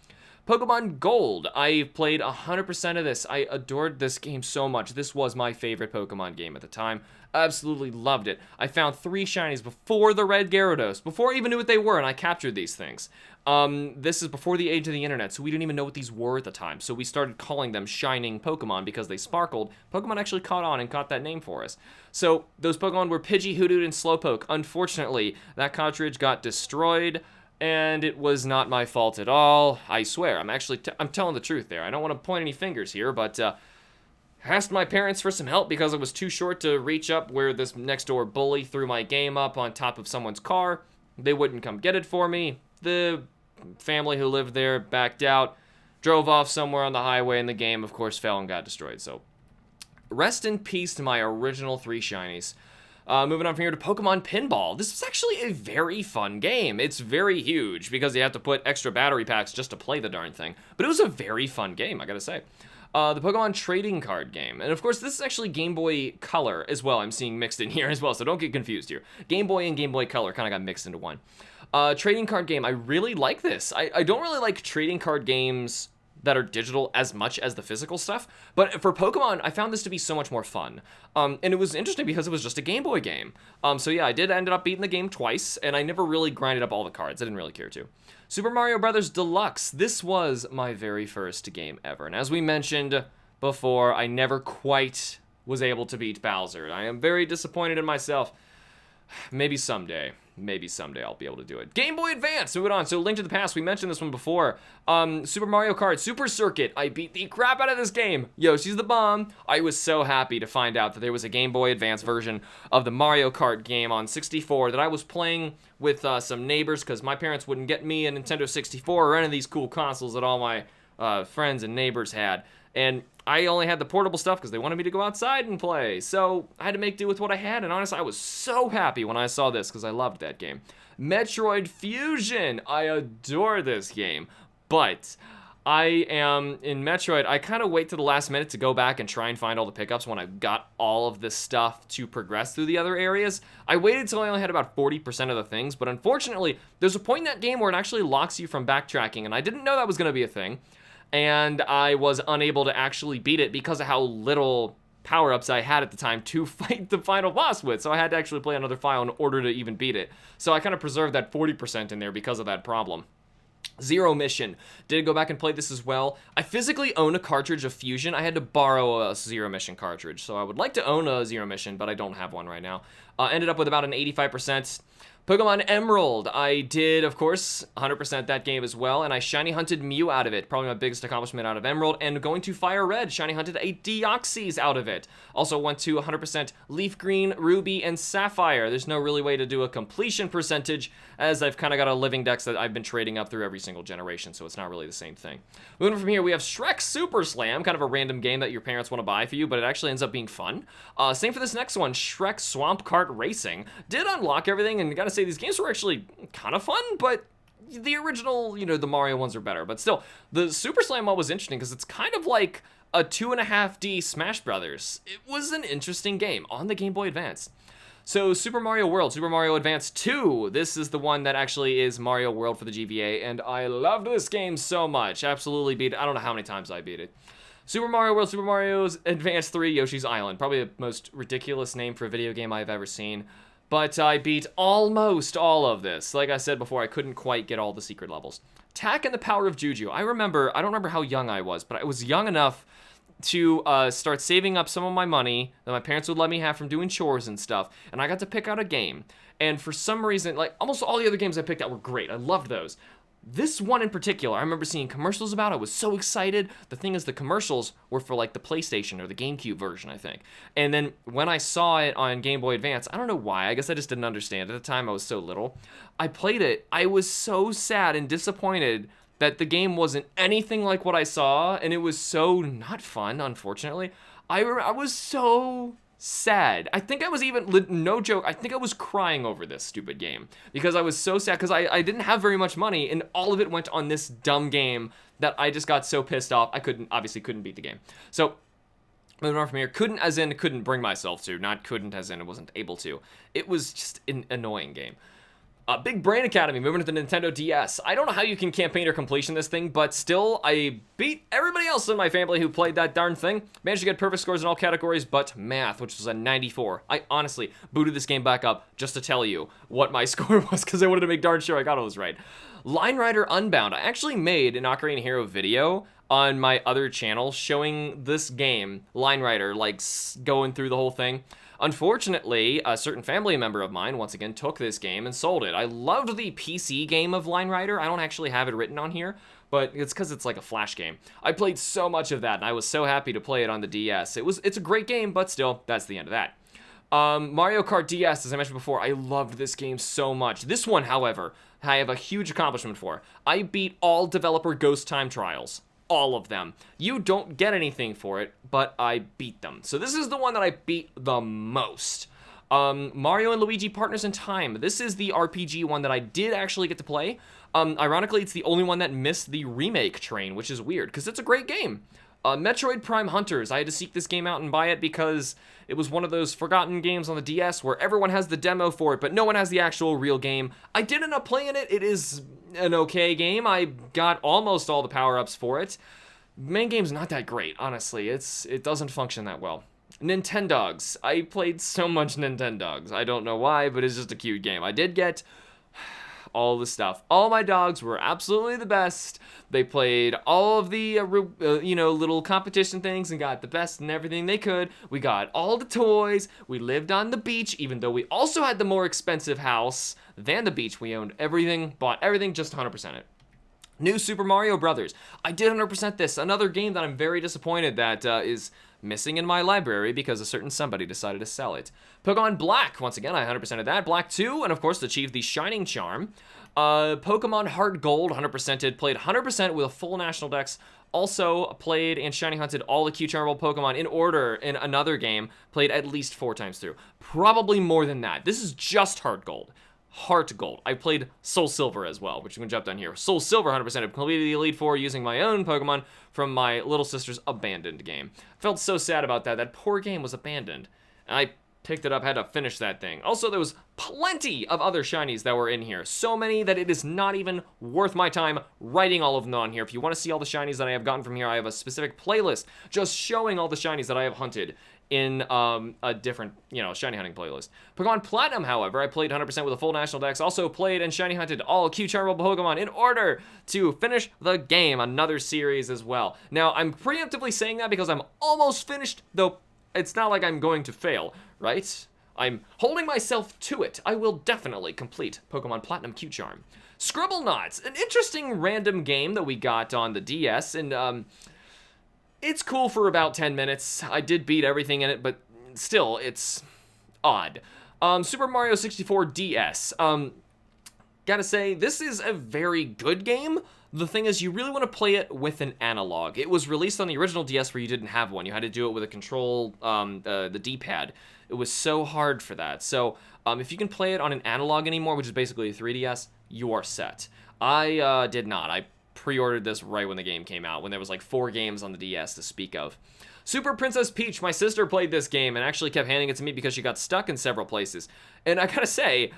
Pokemon Gold. I played 100% of this. I adored this game so much. This was my favorite Pokemon game at the time. Absolutely loved it. I found 3 shinies before the Red Gyarados, before I even knew what they were, and I captured these things. This is before the age of the internet, so we didn't even know what these were at the time. So we started calling them shining Pokemon because they sparkled. Pokemon actually caught on and caught that name for us. So those Pokemon were Pidgey, Hoothoot, and Slowpoke. Unfortunately, that cartridge got destroyed, and it was not my fault at all. I swear, I'm telling the truth there. I don't want to point any fingers here, but asked my parents for some help because it was too short to reach up where this next door bully threw my game up on top of someone's car. They wouldn't come get it for me. The family who lived there backed out, drove off somewhere on the highway, and the game, of course, fell and got destroyed. So, rest in peace to my original 3 shinies. Moving on from here to Pokemon Pinball. This is actually a very fun game. It's very huge because you have to put extra battery packs just to play the darn thing. But it was a very fun game, I gotta say. The Pokemon trading card game. And of course, this is actually Game Boy Color as well. I'm seeing mixed in here as well, so don't get confused here. Game Boy and Game Boy Color kind of got mixed into one. Trading card game. I really like this. I don't really like trading card games that are digital as much as the physical stuff, but for Pokemon, I found this to be so much more fun. And it was interesting because it was just a Game Boy game. So yeah, I did end up beating the game twice, and I never really grinded up all the cards. I didn't really care to. Super Mario Bros. Deluxe. This was my very first game ever, and as we mentioned before, I never quite was able to beat Bowser. I am very disappointed in myself. Maybe someday I'll be able to do it. Game Boy Advance, moving on. So Link to the Past, we mentioned this one before. Super Mario Kart, Super Circuit. I beat the crap out of this game. Yoshi's the bomb. I was so happy to find out that there was a Game Boy Advance version of the Mario Kart game on 64 that I was playing with some neighbors because my parents wouldn't get me a Nintendo 64 or any of these cool consoles that all my friends and neighbors had. And I only had the portable stuff because they wanted me to go outside and play. So I had to make do with what I had, and honestly, I was so happy when I saw this because I loved that game. Metroid Fusion. I adore this game, but I am in Metroid. I kind of wait to the last minute to go back and try and find all the pickups when I've got all of this stuff to progress through the other areas. I waited until I only had about 40% of the things, but unfortunately, there's a point in that game where it actually locks you from backtracking, and I didn't know that was going to be a thing. And I was unable to actually beat it because of how little power-ups I had at the time to fight the final boss with, so I had to actually play another file in order to even beat it. So I kind of preserved that 40% in there because of that problem. Zero Mission. Did go back and play this as well. I physically own a cartridge of Fusion. I had to borrow a Zero Mission cartridge, so I would like to own a Zero Mission, but I don't have one right now. Ended up with about an 85%. Pokemon Emerald. I did, of course, 100% that game as well, and I shiny hunted Mew out of it. Probably my biggest accomplishment out of Emerald. And going to Fire Red, shiny hunted a Deoxys out of it. Also went to 100% Leaf Green, Ruby, and Sapphire. There's no really way to do a completion percentage, as I've kind of got a living dex that I've been trading up through every single generation, so it's not really the same thing. Moving from here, we have Shrek Super Slam, kind of a random game that your parents want to buy for you, but it actually ends up being fun. Same for this next one, Shrek Swamp Kart Racing. Did unlock everything, and gotta say, these games were actually kind of fun, but the original, the Mario ones are better. But still, the Super Slam one was interesting because it's kind of like a 2.5D Smash Brothers. It was an interesting game on the Game Boy Advance. So Super Mario World, Super Mario Advance 2. This is the one that actually is Mario World for the GBA, and I loved this game so much. Absolutely beat it. I don't know how many times I beat it. Super Mario World, Super Mario's Advance 3, Yoshi's Island. Probably the most ridiculous name for a video game I've ever seen. But I beat almost all of this. Like I said before, I couldn't quite get all the secret levels. Tak and the Power of Juju. I don't remember how young I was, but I was young enough to start saving up some of my money that my parents would let me have from doing chores and stuff, and I got to pick out a game. And for some reason, like, almost all the other games I picked out were great. I loved those. This one in particular, I remember seeing commercials about it. I was so excited. The thing is, the commercials were for, like, the PlayStation or the GameCube version, I think. And then when I saw it on Game Boy Advance, I don't know why. I guess I just didn't understand. At the time, I was so little. I played it. I was so sad and disappointed that the game wasn't anything like what I saw, and it was so not fun, unfortunately. I was so sad. I think I was even, no joke, I think I was crying over this stupid game because I was so sad because I didn't have very much money, and all of it went on this dumb game that I just got so pissed off. I obviously couldn't beat the game. So moving on from here, couldn't bring myself to, not couldn't as in I wasn't able to. It was just an annoying game. Big Brain Academy, moving to the Nintendo DS. I don't know how you can campaign or completion this thing, but still, I beat everybody else in my family who played that darn thing. Managed to get perfect scores in all categories but math, which was a 94. I honestly booted this game back up just to tell you what my score was, because I wanted to make darn sure I got all those right. Line Rider Unbound. I actually made an Ocarina Hero video on my other channel showing this game, Line Rider, like going through the whole thing. Unfortunately, a certain family member of mine, once again, took this game and sold it. I loved the PC game of Line Rider. I don't actually have it written on here, but it's because it's like a Flash game. I played so much of that, and I was so happy to play it on the DS. It's a great game, but still, that's the end of that. Mario Kart DS, as I mentioned before, I loved this game so much. This one, however, I have a huge accomplishment for. I beat all developer Ghost Time Trials. All of them. You don't get anything for it, but I beat them. So this is the one that I beat the most. Mario and Luigi Partners in Time. This is the RPG one that I did actually get to play. Ironically, it's the only one that missed the remake train, which is weird, because it's a great game. Metroid Prime Hunters. I had to seek this game out and buy it because it was one of those forgotten games on the DS where everyone has the demo for it, but no one has the actual real game. I did end up playing it. It is an okay game. I got almost all the power-ups for it. Main game's not that great, honestly. It doesn't function that well. Nintendogs. I played so much Nintendogs. I don't know why, but it's just a cute game. I did get all the stuff. All my dogs were absolutely the best. They played all of the, little competition things and got the best and everything they could. We got all the toys. We lived on the beach, even though we also had the more expensive house than the beach. We owned everything, bought everything, just 100% it. New Super Mario Brothers. I did 100% this. Another game that I'm very disappointed that is missing in my library because a certain somebody decided to sell it. Pokemon Black. Once again, I 100%ed that. Black 2, and of course, achieved the Shining Charm. Pokemon Heart Gold, 100%ed. Played 100% with a full national dex. Also played and shiny hunted all the Q-Charmable Pokemon in order in another game. Played at least 4 times through. Probably more than that. This is just Heart Gold. Heart Gold. I played Soul Silver as well, which you can jump down here. Soul Silver 100%. I completed the Elite Four using my own Pokemon from my little sister's abandoned game. Felt so sad about that. That poor game was abandoned. And I picked it up, had to finish that thing. Also, there was plenty of other shinies that were in here. So many that it is not even worth my time writing all of them on here. If you want to see all the shinies that I have gotten from here, I have a specific playlist just showing all the shinies that I have hunted in a different, shiny hunting playlist. Pokemon Platinum, however, I played 100% with a full national dex. Also played and shiny hunted all Q-Charmable Pokemon in order to finish the game. Another series as well. Now, I'm preemptively saying that because I'm almost finished, though it's not like I'm going to fail, right? I'm holding myself to it. I will definitely complete Pokemon Platinum Q-Charm. Scribblenauts, an interesting random game that we got on the DS, and it's cool for about 10 minutes. I did beat everything in it, but still, it's odd. Super Mario 64 DS. Gotta say, this is a very good game. The thing is, you really want to play it with an analog. It was released on the original DS where you didn't have one. You had to do it with a control, the D-pad. It was so hard for that. So, if you can play it on an analog anymore, which is basically a 3DS, you are set. I did not. I pre-ordered this right when the game came out, when there was like 4 games on the DS to speak of. Super Princess Peach, my sister played this game and actually kept handing it to me because she got stuck in several places. And I gotta say,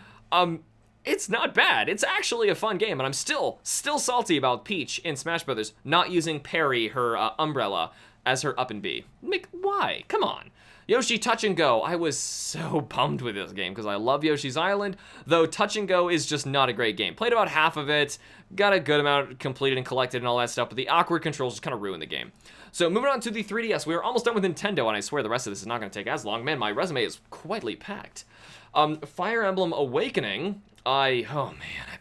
it's not bad. It's actually a fun game, and I'm still salty about Peach in Smash Brothers not using Parry, her umbrella, as her up and B. Why? Come on. Yoshi Touch and Go. I was so bummed with this game because I love Yoshi's Island, though Touch and Go is just not a great game. Played about half of it, got a good amount completed and collected and all that stuff, but the awkward controls just kind of ruined the game. So moving on to the 3DS, we are almost done with Nintendo, and I swear the rest of this is not going to take as long. Man, my resume is quietly packed. Fire Emblem Awakening. I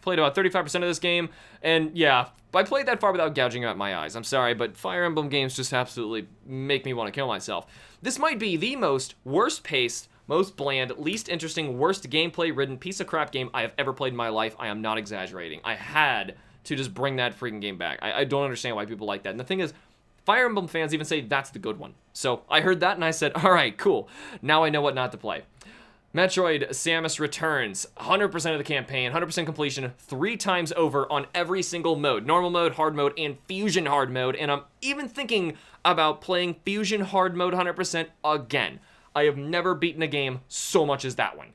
played about 35% of this game, and yeah, I played that far without gouging out my eyes. I'm sorry, but Fire Emblem games just absolutely make me want to kill myself. This might be the worst paced, most bland, least interesting, worst gameplay-ridden piece of crap game I have ever played in my life. I am not exaggerating. I had to just bring that freaking game back. I don't understand why people like that. And the thing is, Fire Emblem fans even say that's the good one. So I heard that and I said, all right, cool. Now I know what not to play. Metroid Samus Returns, 100% of the campaign, 100% completion, 3 times over on every single mode. Normal mode, hard mode, and Fusion hard mode. And I'm even thinking about playing Fusion hard mode 100% again. I have never beaten a game so much as that one.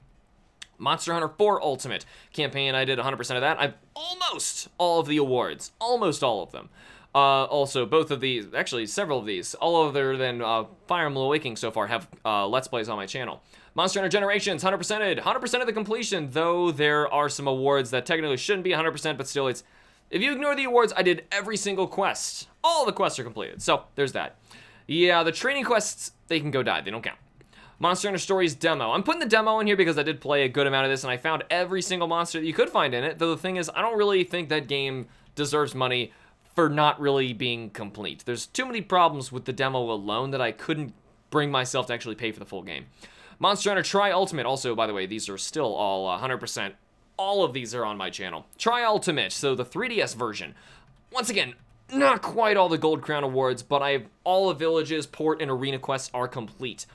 Monster Hunter 4 Ultimate campaign, I did 100% of that. I've almost all of the awards, almost all of them. Also, both of these, actually several of these, all other than Fire Emblem Awakening so far have Let's Plays on my channel. Monster Hunter Generations, 100%ed, 100% of the completion, though there are some awards that technically shouldn't be 100%, but still, if you ignore the awards, I did every single quest. All the quests are completed, so there's that. Yeah, the training quests, they can go die, they don't count. Monster Hunter Stories demo. I'm putting the demo in here because I did play a good amount of this, and I found every single monster that you could find in it, though the thing is, I don't really think that game deserves money for not really being complete. There's too many problems with the demo alone that I couldn't bring myself to actually pay for the full game. Monster Hunter Tri-Ultimate, also, by the way, these are still all 100%. All of these are on my channel. Tri-Ultimate, so the 3DS version. Once again, not quite all the Gold Crown awards, but all the villages, port, and arena quests are complete.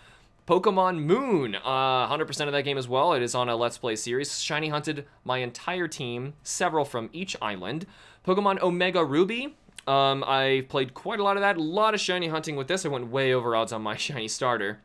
Pokemon Moon, 100% of that game as well. It is on a Let's Play series. Shiny hunted my entire team, several from each island. Pokemon Omega Ruby, I played quite a lot of that. A lot of shiny hunting with this. I went way over odds on my shiny starter.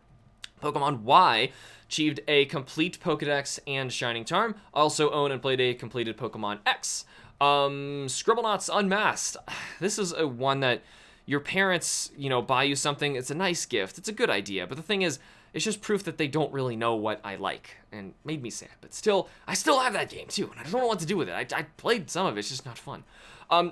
Pokemon Y achieved a complete Pokedex and Shining Charm. Also own and played a completed Pokemon X. Scribblenauts Unmasked. This is a one that your parents, buy you something. It's a nice gift. It's a good idea. But the thing is, it's just proof that they don't really know what I like. And made me sad. But still, I still have that game too. And I don't know what to do with it. I played some of it. It's just not fun.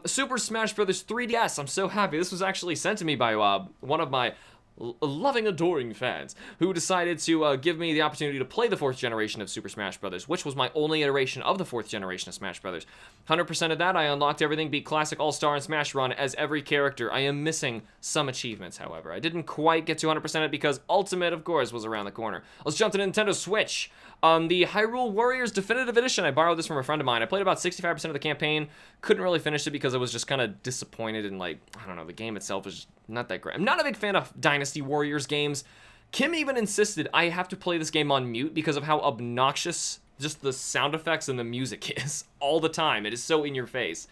Super Smash Bros. 3DS. I'm so happy. This was actually sent to me by one of my loving, adoring fans who decided to give me the opportunity to play the 4th generation of Super Smash Bros., which was my only iteration of the 4th generation of Smash Bros. 100% of that, I unlocked everything, beat Classic, All-Star, and Smash Run as every character. I am missing some achievements, however. I didn't quite get to 100% of it because Ultimate, of course, was around the corner. Let's jump to Nintendo Switch. The Hyrule Warriors Definitive Edition, I borrowed this from a friend of mine. I played about 65% of the campaign, couldn't really finish it because I was just kind of disappointed and I don't know, the game itself was just not that great. I'm not a big fan of Dynasty Warriors games. Kim even insisted I have to play this game on mute because of how obnoxious just the sound effects and the music is all the time. It is so in your face.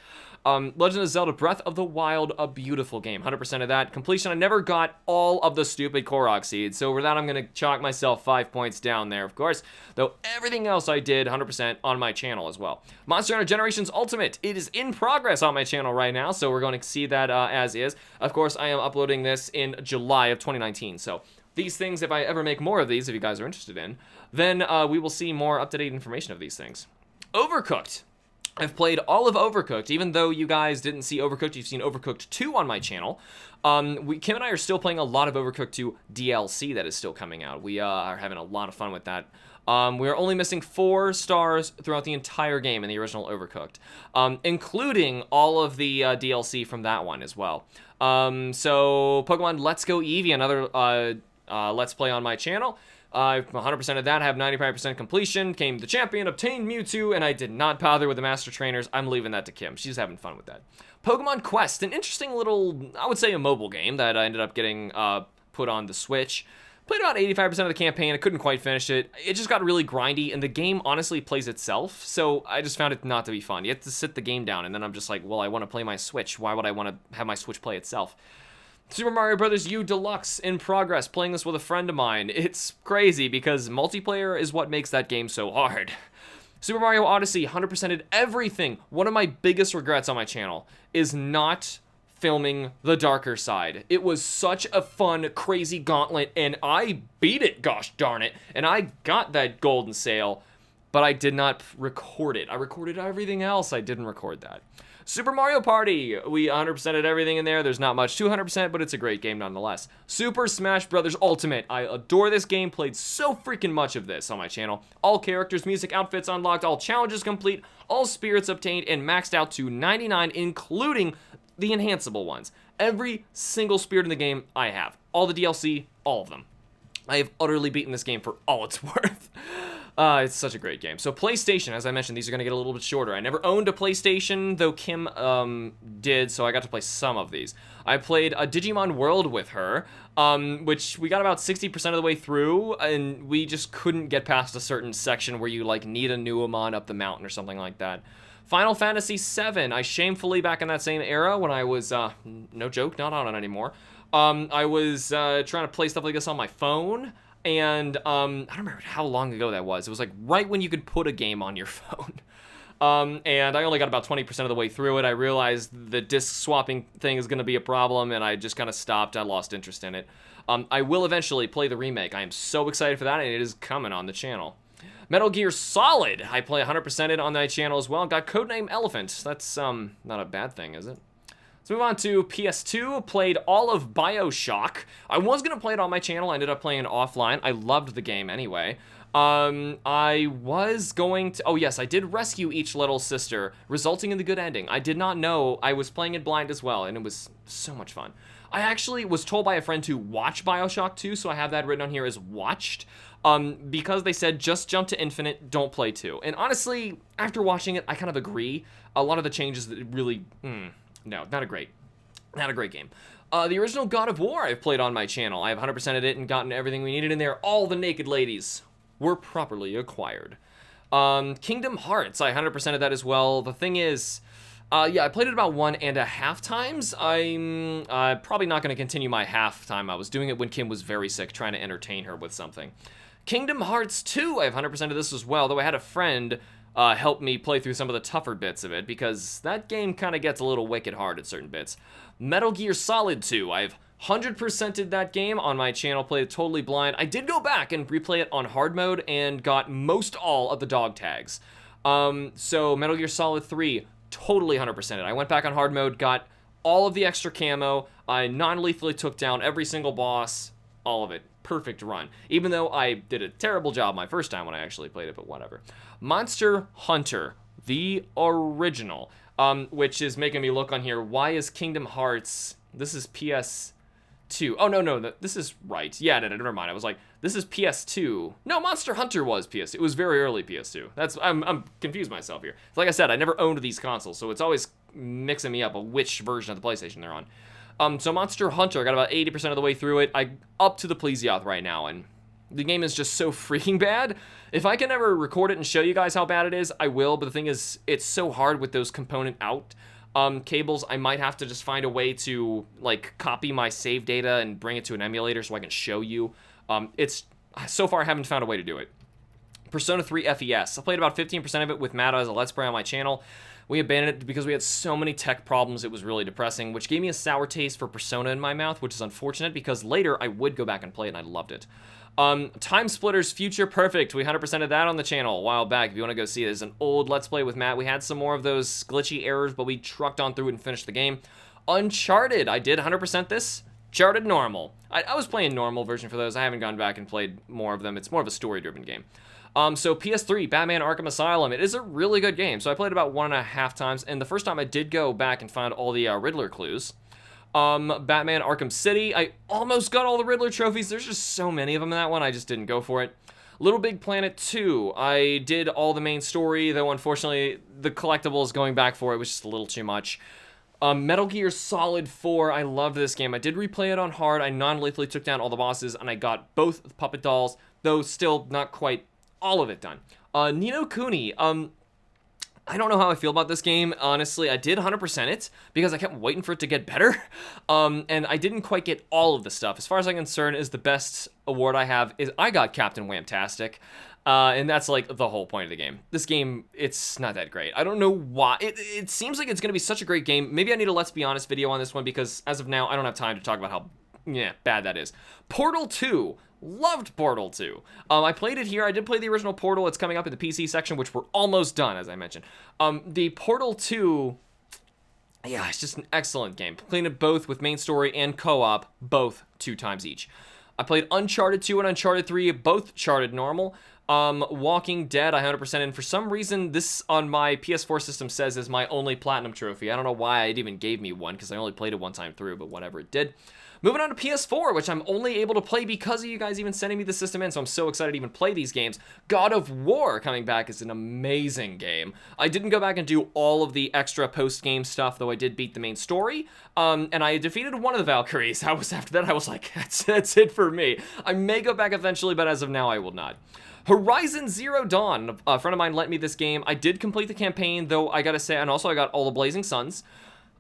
Legend of Zelda Breath of the Wild, a beautiful game. 100% of that. Completion, I never got all of the stupid Korok seeds, so for that I'm going to chalk myself 5 points down there, of course. Though everything else I did 100% on my channel as well. Monster Hunter Generations Ultimate, it is in progress on my channel right now, so we're going to see that as is. Of course, I am uploading this in July of 2019, so these things, if I ever make more of these, if you guys are interested in, then we will see more up-to-date information of these things. Overcooked. I've played all of Overcooked, even though you guys didn't see Overcooked, you've seen Overcooked 2 on my channel. Kim and I are still playing a lot of Overcooked 2 DLC that is still coming out. We are having a lot of fun with that. We are only missing 4 stars throughout the entire game in the original Overcooked, including all of the DLC from that one as well. So Pokemon Let's Go Eevee, another Let's Play on my channel. 100% of that, have 95% completion, came the champion, obtained Mewtwo, and I did not bother with the Master Trainers. I'm leaving that to Kim. She's having fun with that. Pokemon Quest, an interesting little, I would say a mobile game that I ended up getting put on the Switch. Played about 85% of the campaign. I couldn't quite finish it. It just got really grindy, and the game honestly plays itself, so I just found it not to be fun. You have to sit the game down, and then I'm just like, well, I want to play my Switch. Why would I want to have my Switch play itself? Super Mario Bros. U Deluxe in progress, playing this with a friend of mine. It's crazy because multiplayer is what makes that game so hard. Super Mario Odyssey, 100%ed everything. One of my biggest regrets on my channel is not filming the darker side. It was such a fun, crazy gauntlet, and I beat it, gosh darn it. And I got that golden sail, but I did not record it. I recorded everything else. I didn't record that. Super Mario Party, we 100%ed everything in there. There's not much to 100%, but it's a great game nonetheless. Super Smash Bros. Ultimate, I adore this game, played so freaking much of this on my channel. All characters, music, outfits unlocked, all challenges complete, all spirits obtained, and maxed out to 99, including the enhanceable ones. Every single spirit in the game I have. All the DLC, all of them. I have utterly beaten this game for all it's worth. It's such a great game. So PlayStation, as I mentioned, these are going to get a little bit shorter. I never owned a PlayStation, though Kim did, so I got to play some of these. I played a Digimon World with her, which we got about 60% of the way through, and we just couldn't get past a certain section where you, like, need a Nuamon up the mountain or something like that. Final Fantasy VII, I shamefully, back in that same era when I was, no joke, not on it anymore, I was trying to play stuff like this on my phone. And I don't remember how long ago that was. It was like right when you could put a game on your phone. And I only got about 20% of the way through it. I realized the disc swapping thing is going to be a problem, and I just kind of stopped. I lost interest in it. I will eventually play the remake. I am so excited for that, and it is coming on the channel. Metal Gear Solid, I play 100% it on that channel as well. Got Codename Elephant. That's not a bad thing, is it? Let's move on to PS2, played all of BioShock. I was going to play it on my channel, I ended up playing it offline. I loved the game anyway. I was going to, oh yes, I did rescue each little sister, resulting in the good ending. I did not know, I was playing it blind as well, and it was so much fun. I actually was told by a friend to watch BioShock 2, so I have that written on here as watched, because they said just jump to Infinite, don't play 2. And honestly, after watching it, I kind of agree. A lot of the changes that really, no, not a great game. The original God of War I've played on my channel. I have 100%ed it and gotten everything we needed in there. All the naked ladies were properly acquired. Kingdom Hearts, I 100%ed that as well. The thing is, yeah, I played it about 1.5 times. I'm probably not going to continue my half time. I was doing it when Kim was very sick, trying to entertain her with something. Kingdom Hearts 2, I have 100%ed this as well, though I had a friend help me play through some of the tougher bits of it, because that game kind of gets a little wicked hard at certain bits. Metal Gear Solid 2, I've 100%ed that game on my channel, played it totally blind. I did go back and replay it on hard mode and got most all of the dog tags. So Metal Gear Solid 3, totally 100%ed. I went back on hard mode, got all of the extra camo, I non-lethally took down every single boss, all of it. Perfect run. Even though I did a terrible job my first time when I actually played it, but whatever. Monster Hunter, the original, which is making me look on here. Why is Kingdom Hearts, this is PS2. Oh, no, this is right. Yeah, no, never mind. I was like, this is PS2. No, Monster Hunter was PS2. It was very early PS2. I'm confused myself here. Like I said, I never owned these consoles, so it's always mixing me up of which version of the PlayStation they're on. So Monster Hunter, I got about 80% of the way through it. I'm up to the Plesioth right now, and the game is just so freaking bad. If I can ever record it and show you guys how bad it is, I will, but the thing is, it's so hard with those component out cables. I might have to just find a way to, like, copy my save data and bring it to an emulator so I can show you. So far, I haven't found a way to do it. Persona 3 FES. I played about 15% of it with Matt as a Let's Play on my channel. We abandoned it because we had so many tech problems, it was really depressing, which gave me a sour taste for Persona in my mouth, which is unfortunate because later I would go back and play it and I loved it. Time Splitters Future Perfect, we 100%ed that on the channel a while back. If you want to go see it, it's an old Let's Play with Matt. We had some more of those glitchy errors, but we trucked on through it and finished the game. Uncharted, I did 100% this. Uncharted Normal. I was playing normal version for those. I haven't gone back and played more of them. It's more of a story-driven game. So PS3, Batman Arkham Asylum. It is a really good game. So I played about 1.5 times, and the first time I did go back and find all the Riddler clues. Batman Arkham City, I almost got all the Riddler trophies. There's just so many of them in that one, I just didn't go for it. Little Big Planet 2, I did all the main story, though unfortunately the collectibles going back for it was just a little too much. Metal Gear Solid 4, I love this game. I did replay it on hard, I non-lethally took down all the bosses, and I got both the puppet dolls, though still not quite all of it done. Ni no Kuni, I don't know how I feel about this game, honestly. I did 100% it because I kept waiting for it to get better, and I didn't quite get all of the stuff. As far as I'm concerned, is the best award I have is I got Captain Whamtastic, and that's like the whole point of the game. This game, it's not that great. I don't know why. It seems like it's going to be such a great game. Maybe I need a Let's Be Honest video on this one because as of now, I don't have time to talk about how bad that is. Portal 2. Loved Portal 2. I played it here. I did play the original Portal. It's coming up in the PC section, which we're almost done, as I mentioned. The Portal 2, yeah, it's just an excellent game. Playing it both with main story and co-op, both 2 times each. I played Uncharted 2 and Uncharted 3, both charted normal. Walking Dead, I 100% in. For some reason, this on my PS4 system says is my only platinum trophy. I don't know why it even gave me one, because I only played it one time through, but whatever, it did. Moving on to PS4, which I'm only able to play because of you guys even sending me the system in, so I'm so excited to even play these games. God of War coming back is an amazing game. I didn't go back and do all of the extra post-game stuff, though I did beat the main story, and I defeated one of the Valkyries. After that, I was like, that's it for me. I may go back eventually, but as of now, I will not. Horizon Zero Dawn, a friend of mine lent me this game. I did complete the campaign, though I gotta say, and also I got all the Blazing Suns.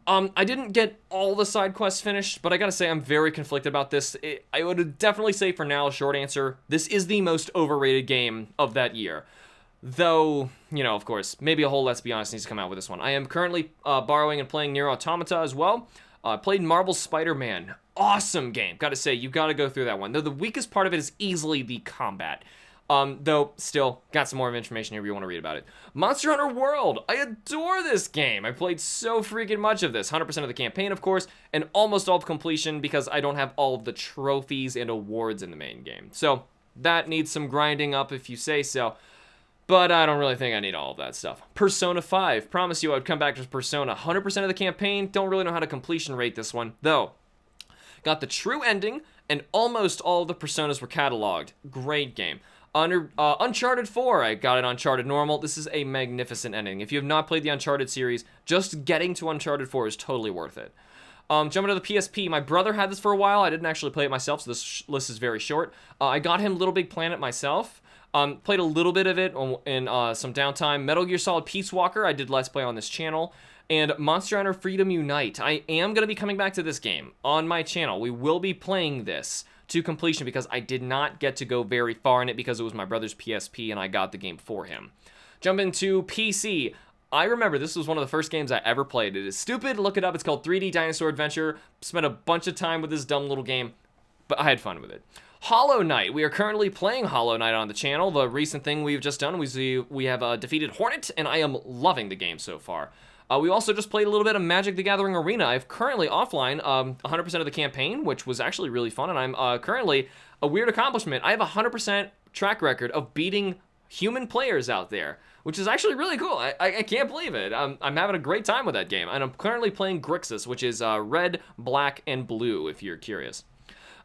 I didn't get all the side quests finished, but I gotta say I'm very conflicted about this. I would definitely say for now, short answer, this is the most overrated game of that year. Though, you know, of course, maybe a whole Let's Be Honest needs to come out with this one. I am currently borrowing and playing Nier Automata as well. Played Marvel Spider-Man. Awesome game. Gotta say, you gotta go through that one. Though the weakest part of it is easily the combat. Though, still, got some more information here if you want to read about it. Monster Hunter World! I adore this game! I played so freaking much of this. 100% of the campaign, of course, and almost all of completion because I don't have all of the trophies and awards in the main game. So, that needs some grinding up if you say so. But I don't really think I need all of that stuff. Persona 5. Promise you I would come back to Persona. 100% of the campaign. Don't really know how to completion rate this one, though. Got the true ending, and almost all of the Personas were cataloged. Great game. Uncharted 4, I got it Uncharted Normal. This is a magnificent ending. If you have not played the Uncharted series, just getting to Uncharted 4 is totally worth it. Jumping to the PSP, my brother had this for a while. I didn't actually play it myself, so this list is very short. I got him Little Big Planet myself. Played a little bit of it in some downtime. Metal Gear Solid Peace Walker, I did Let's Play on this channel. And Monster Hunter Freedom Unite. I am going to be coming back to this game on my channel. We will be playing this to completion because I did not get to go very far in it because it was my brother's PSP and I got the game for him. Jump into PC. I remember this was one of the first games I ever played. It is stupid. Look it up. It's called 3D Dinosaur Adventure. Spent a bunch of time with this dumb little game, but I had fun with it. Hollow Knight. We are currently playing Hollow Knight on the channel. The recent thing we've just done was we have defeated Hornet, and I am loving the game so far. We also just played a little bit of Magic the Gathering Arena. I've currently offline 100% of the campaign, which was actually really fun, and I'm currently, a weird accomplishment, I have a 100% track record of beating human players out there, which is actually really cool. I can't believe it. I'm having a great time with that game, and I'm currently playing Grixis, which is red, black, and blue, if you're curious.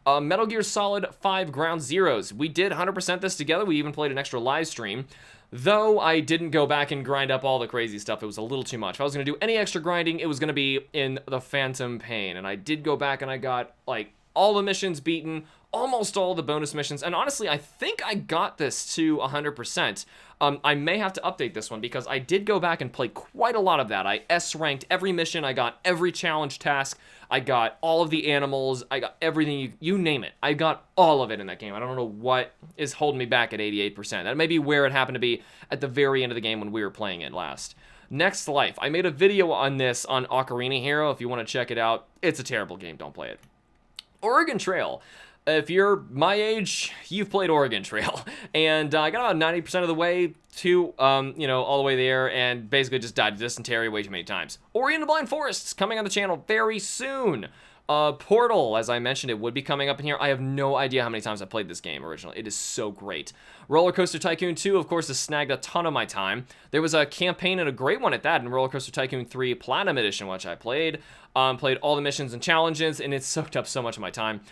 Metal Gear Solid 5 Ground Zeroes. We did 100% this together. We even played an extra live stream. Though I didn't go back and grind up all the crazy stuff, it was a little too much. If I was going to do any extra grinding, it was going to be in the Phantom Pain. And I did go back and I got, like, all the missions beaten, almost all the bonus missions. And honestly, I think I got this to 100%. I may have to update this one because I did go back and play quite a lot of that. I S-ranked every mission. I got every challenge task. I got all of the animals. I got everything, you name it. I got all of it in that game. I don't know what is holding me back at 88%. That may be where it happened to be at the very end of the game when we were playing it last. Next Life. I made a video on this on Ocarina Hero. If you want to check it out, it's a terrible game. Don't play it. Oregon Trail. If you're my age, you've played Oregon Trail. And I got about 90% of the way to, all the way there and basically just died of dysentery way too many times. Ori and the Blind Forest's coming on the channel very soon. Portal, as I mentioned, it would be coming up in here. I have no idea how many times I played this game originally. It is so great. Roller Coaster Tycoon 2, of course, has snagged a ton of my time. There was a campaign and a great one at that in Roller Coaster Tycoon 3 Platinum Edition, which I played. Played all the missions and challenges, and it soaked up so much of my time.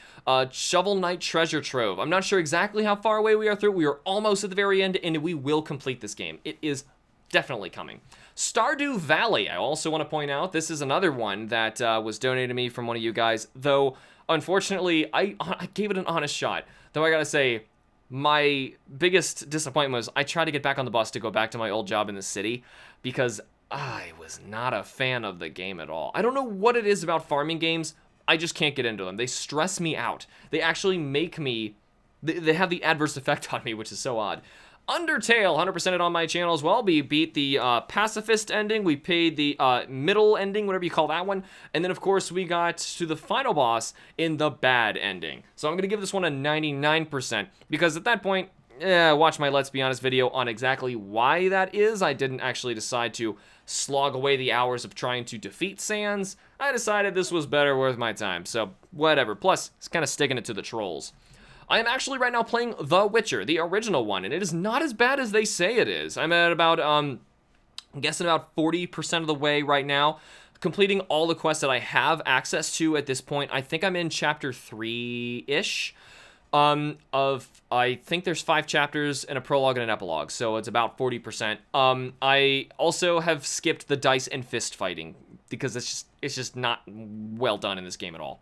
Shovel Knight Treasure Trove. I'm not sure exactly how far away we are through. We are almost at the very end, and we will complete this game. It is definitely coming. Stardew Valley, I also want to point out, this is another one that was donated to me from one of you guys, though, unfortunately, I gave it an honest shot. Though I gotta say, my biggest disappointment was I tried to get back on the bus to go back to my old job in the city because I was not a fan of the game at all. I don't know what it is about farming games. I just can't get into them. They stress me out. They actually make me... They have the adverse effect on me, which is so odd. Undertale, 100%ed on my channel as well. We beat the pacifist ending. We paid the middle ending, whatever you call that one. And then, of course, we got to the final boss in the bad ending. So I'm going to give this one a 99% because at that point, watch my Let's Be Honest video on exactly why that is. I didn't actually decide to slog away the hours of trying to defeat Sans. I decided this was better worth my time. So, whatever. Plus, it's kind of sticking it to the trolls. I am actually right now playing The Witcher, the original one, and it is not as bad as they say it is. I'm at about, I'm guessing about 40% of the way right now, completing all the quests that I have access to at this point. I think I'm in chapter 3-ish I think there's 5 chapters and a prologue and an epilogue, so it's about 40%. I also have skipped the dice and fist fighting because it's just not well done in this game at all.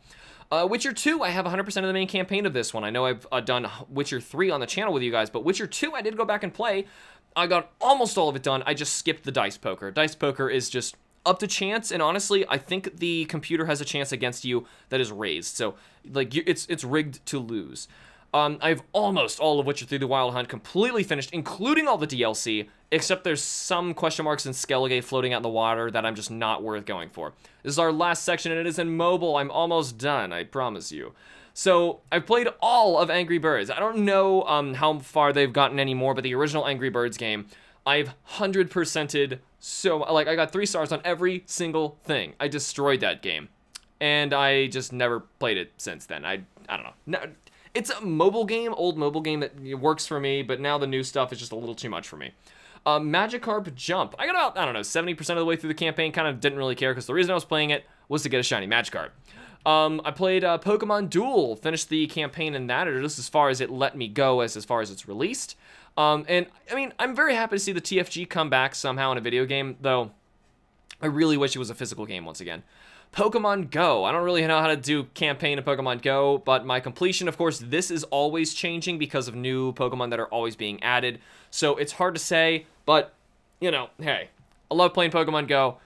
Witcher 2, I have 100% of the main campaign of this one. I know I've done Witcher 3 on the channel with you guys, but Witcher 2, I did go back and play. I got almost all of it done. I just skipped the dice poker. Dice poker is just up to chance, and honestly, I think the computer has a chance against you that is raised. So, like, it's rigged to lose. I've almost all of Witcher 3 The Wild Hunt completely finished, including all the DLC, except there's some question marks and Skellige floating out in the water that I'm just not worth going for. This is our last section, and it is in mobile. I'm almost done, I promise you. So, I've played all of Angry Birds. I don't know how far they've gotten anymore, but the original Angry Birds game, I've 100%ed so, like, I got 3 stars on every single thing. I destroyed that game, and I just never played it since then. I don't know. No, it's a mobile game, old mobile game that works for me, but now the new stuff is just a little too much for me. Magikarp Jump. I got about, I don't know, 70% of the way through the campaign, kind of didn't really care, because the reason I was playing it was to get a shiny Magikarp. I played Pokemon Duel, finished the campaign in that, or just as far as it let me go as far as it's released. And, I mean, I'm very happy to see the TFG come back somehow in a video game, though I really wish it was a physical game once again. Pokemon Go. I don't really know how to do campaign in Pokemon Go, but my completion, of course, this is always changing because of new Pokemon that are always being added. So it's hard to say, but, you know, hey, I love playing Pokemon Go.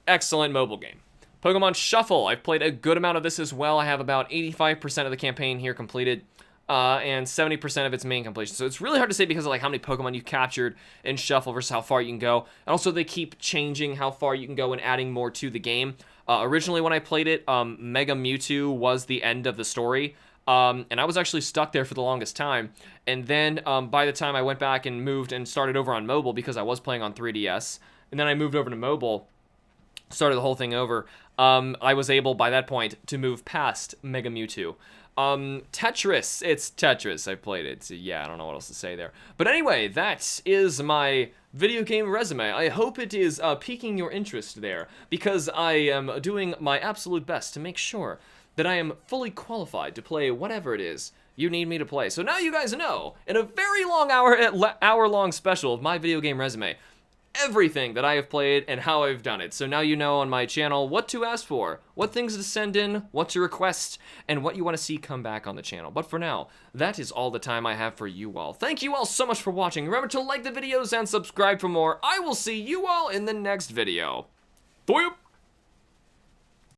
Excellent mobile game. Pokemon Shuffle. I've played a good amount of this as well. I have about 85% of the campaign here completed. And 70% of its main completion. So it's really hard to say because of like how many Pokemon you captured in Shuffle versus how far you can go. And also they keep changing how far you can go and adding more to the game. Originally when I played it, Mega Mewtwo was the end of the story. And I was actually stuck there for the longest time. And then by the time I went back and moved and started over on mobile because I was playing on 3DS. And then I moved over to mobile, started the whole thing over. I was able by that point to move past Mega Mewtwo. Tetris. It's Tetris. I played it. So yeah, I don't know what else to say there. But anyway, that is my video game resume. I hope it is piquing your interest there, because I am doing my absolute best to make sure that I am fully qualified to play whatever it is you need me to play. So now you guys know, in a very long hour-long special of my video game resume, everything that I have played and how I've done it. So now you know on my channel what to ask for, what things to send in, what to request, and what you want to see come back on the channel. But for now, that is all the time I have for you all. Thank you all so much for watching. Remember to like the videos and subscribe for more. I will see you all in the next video. Bye.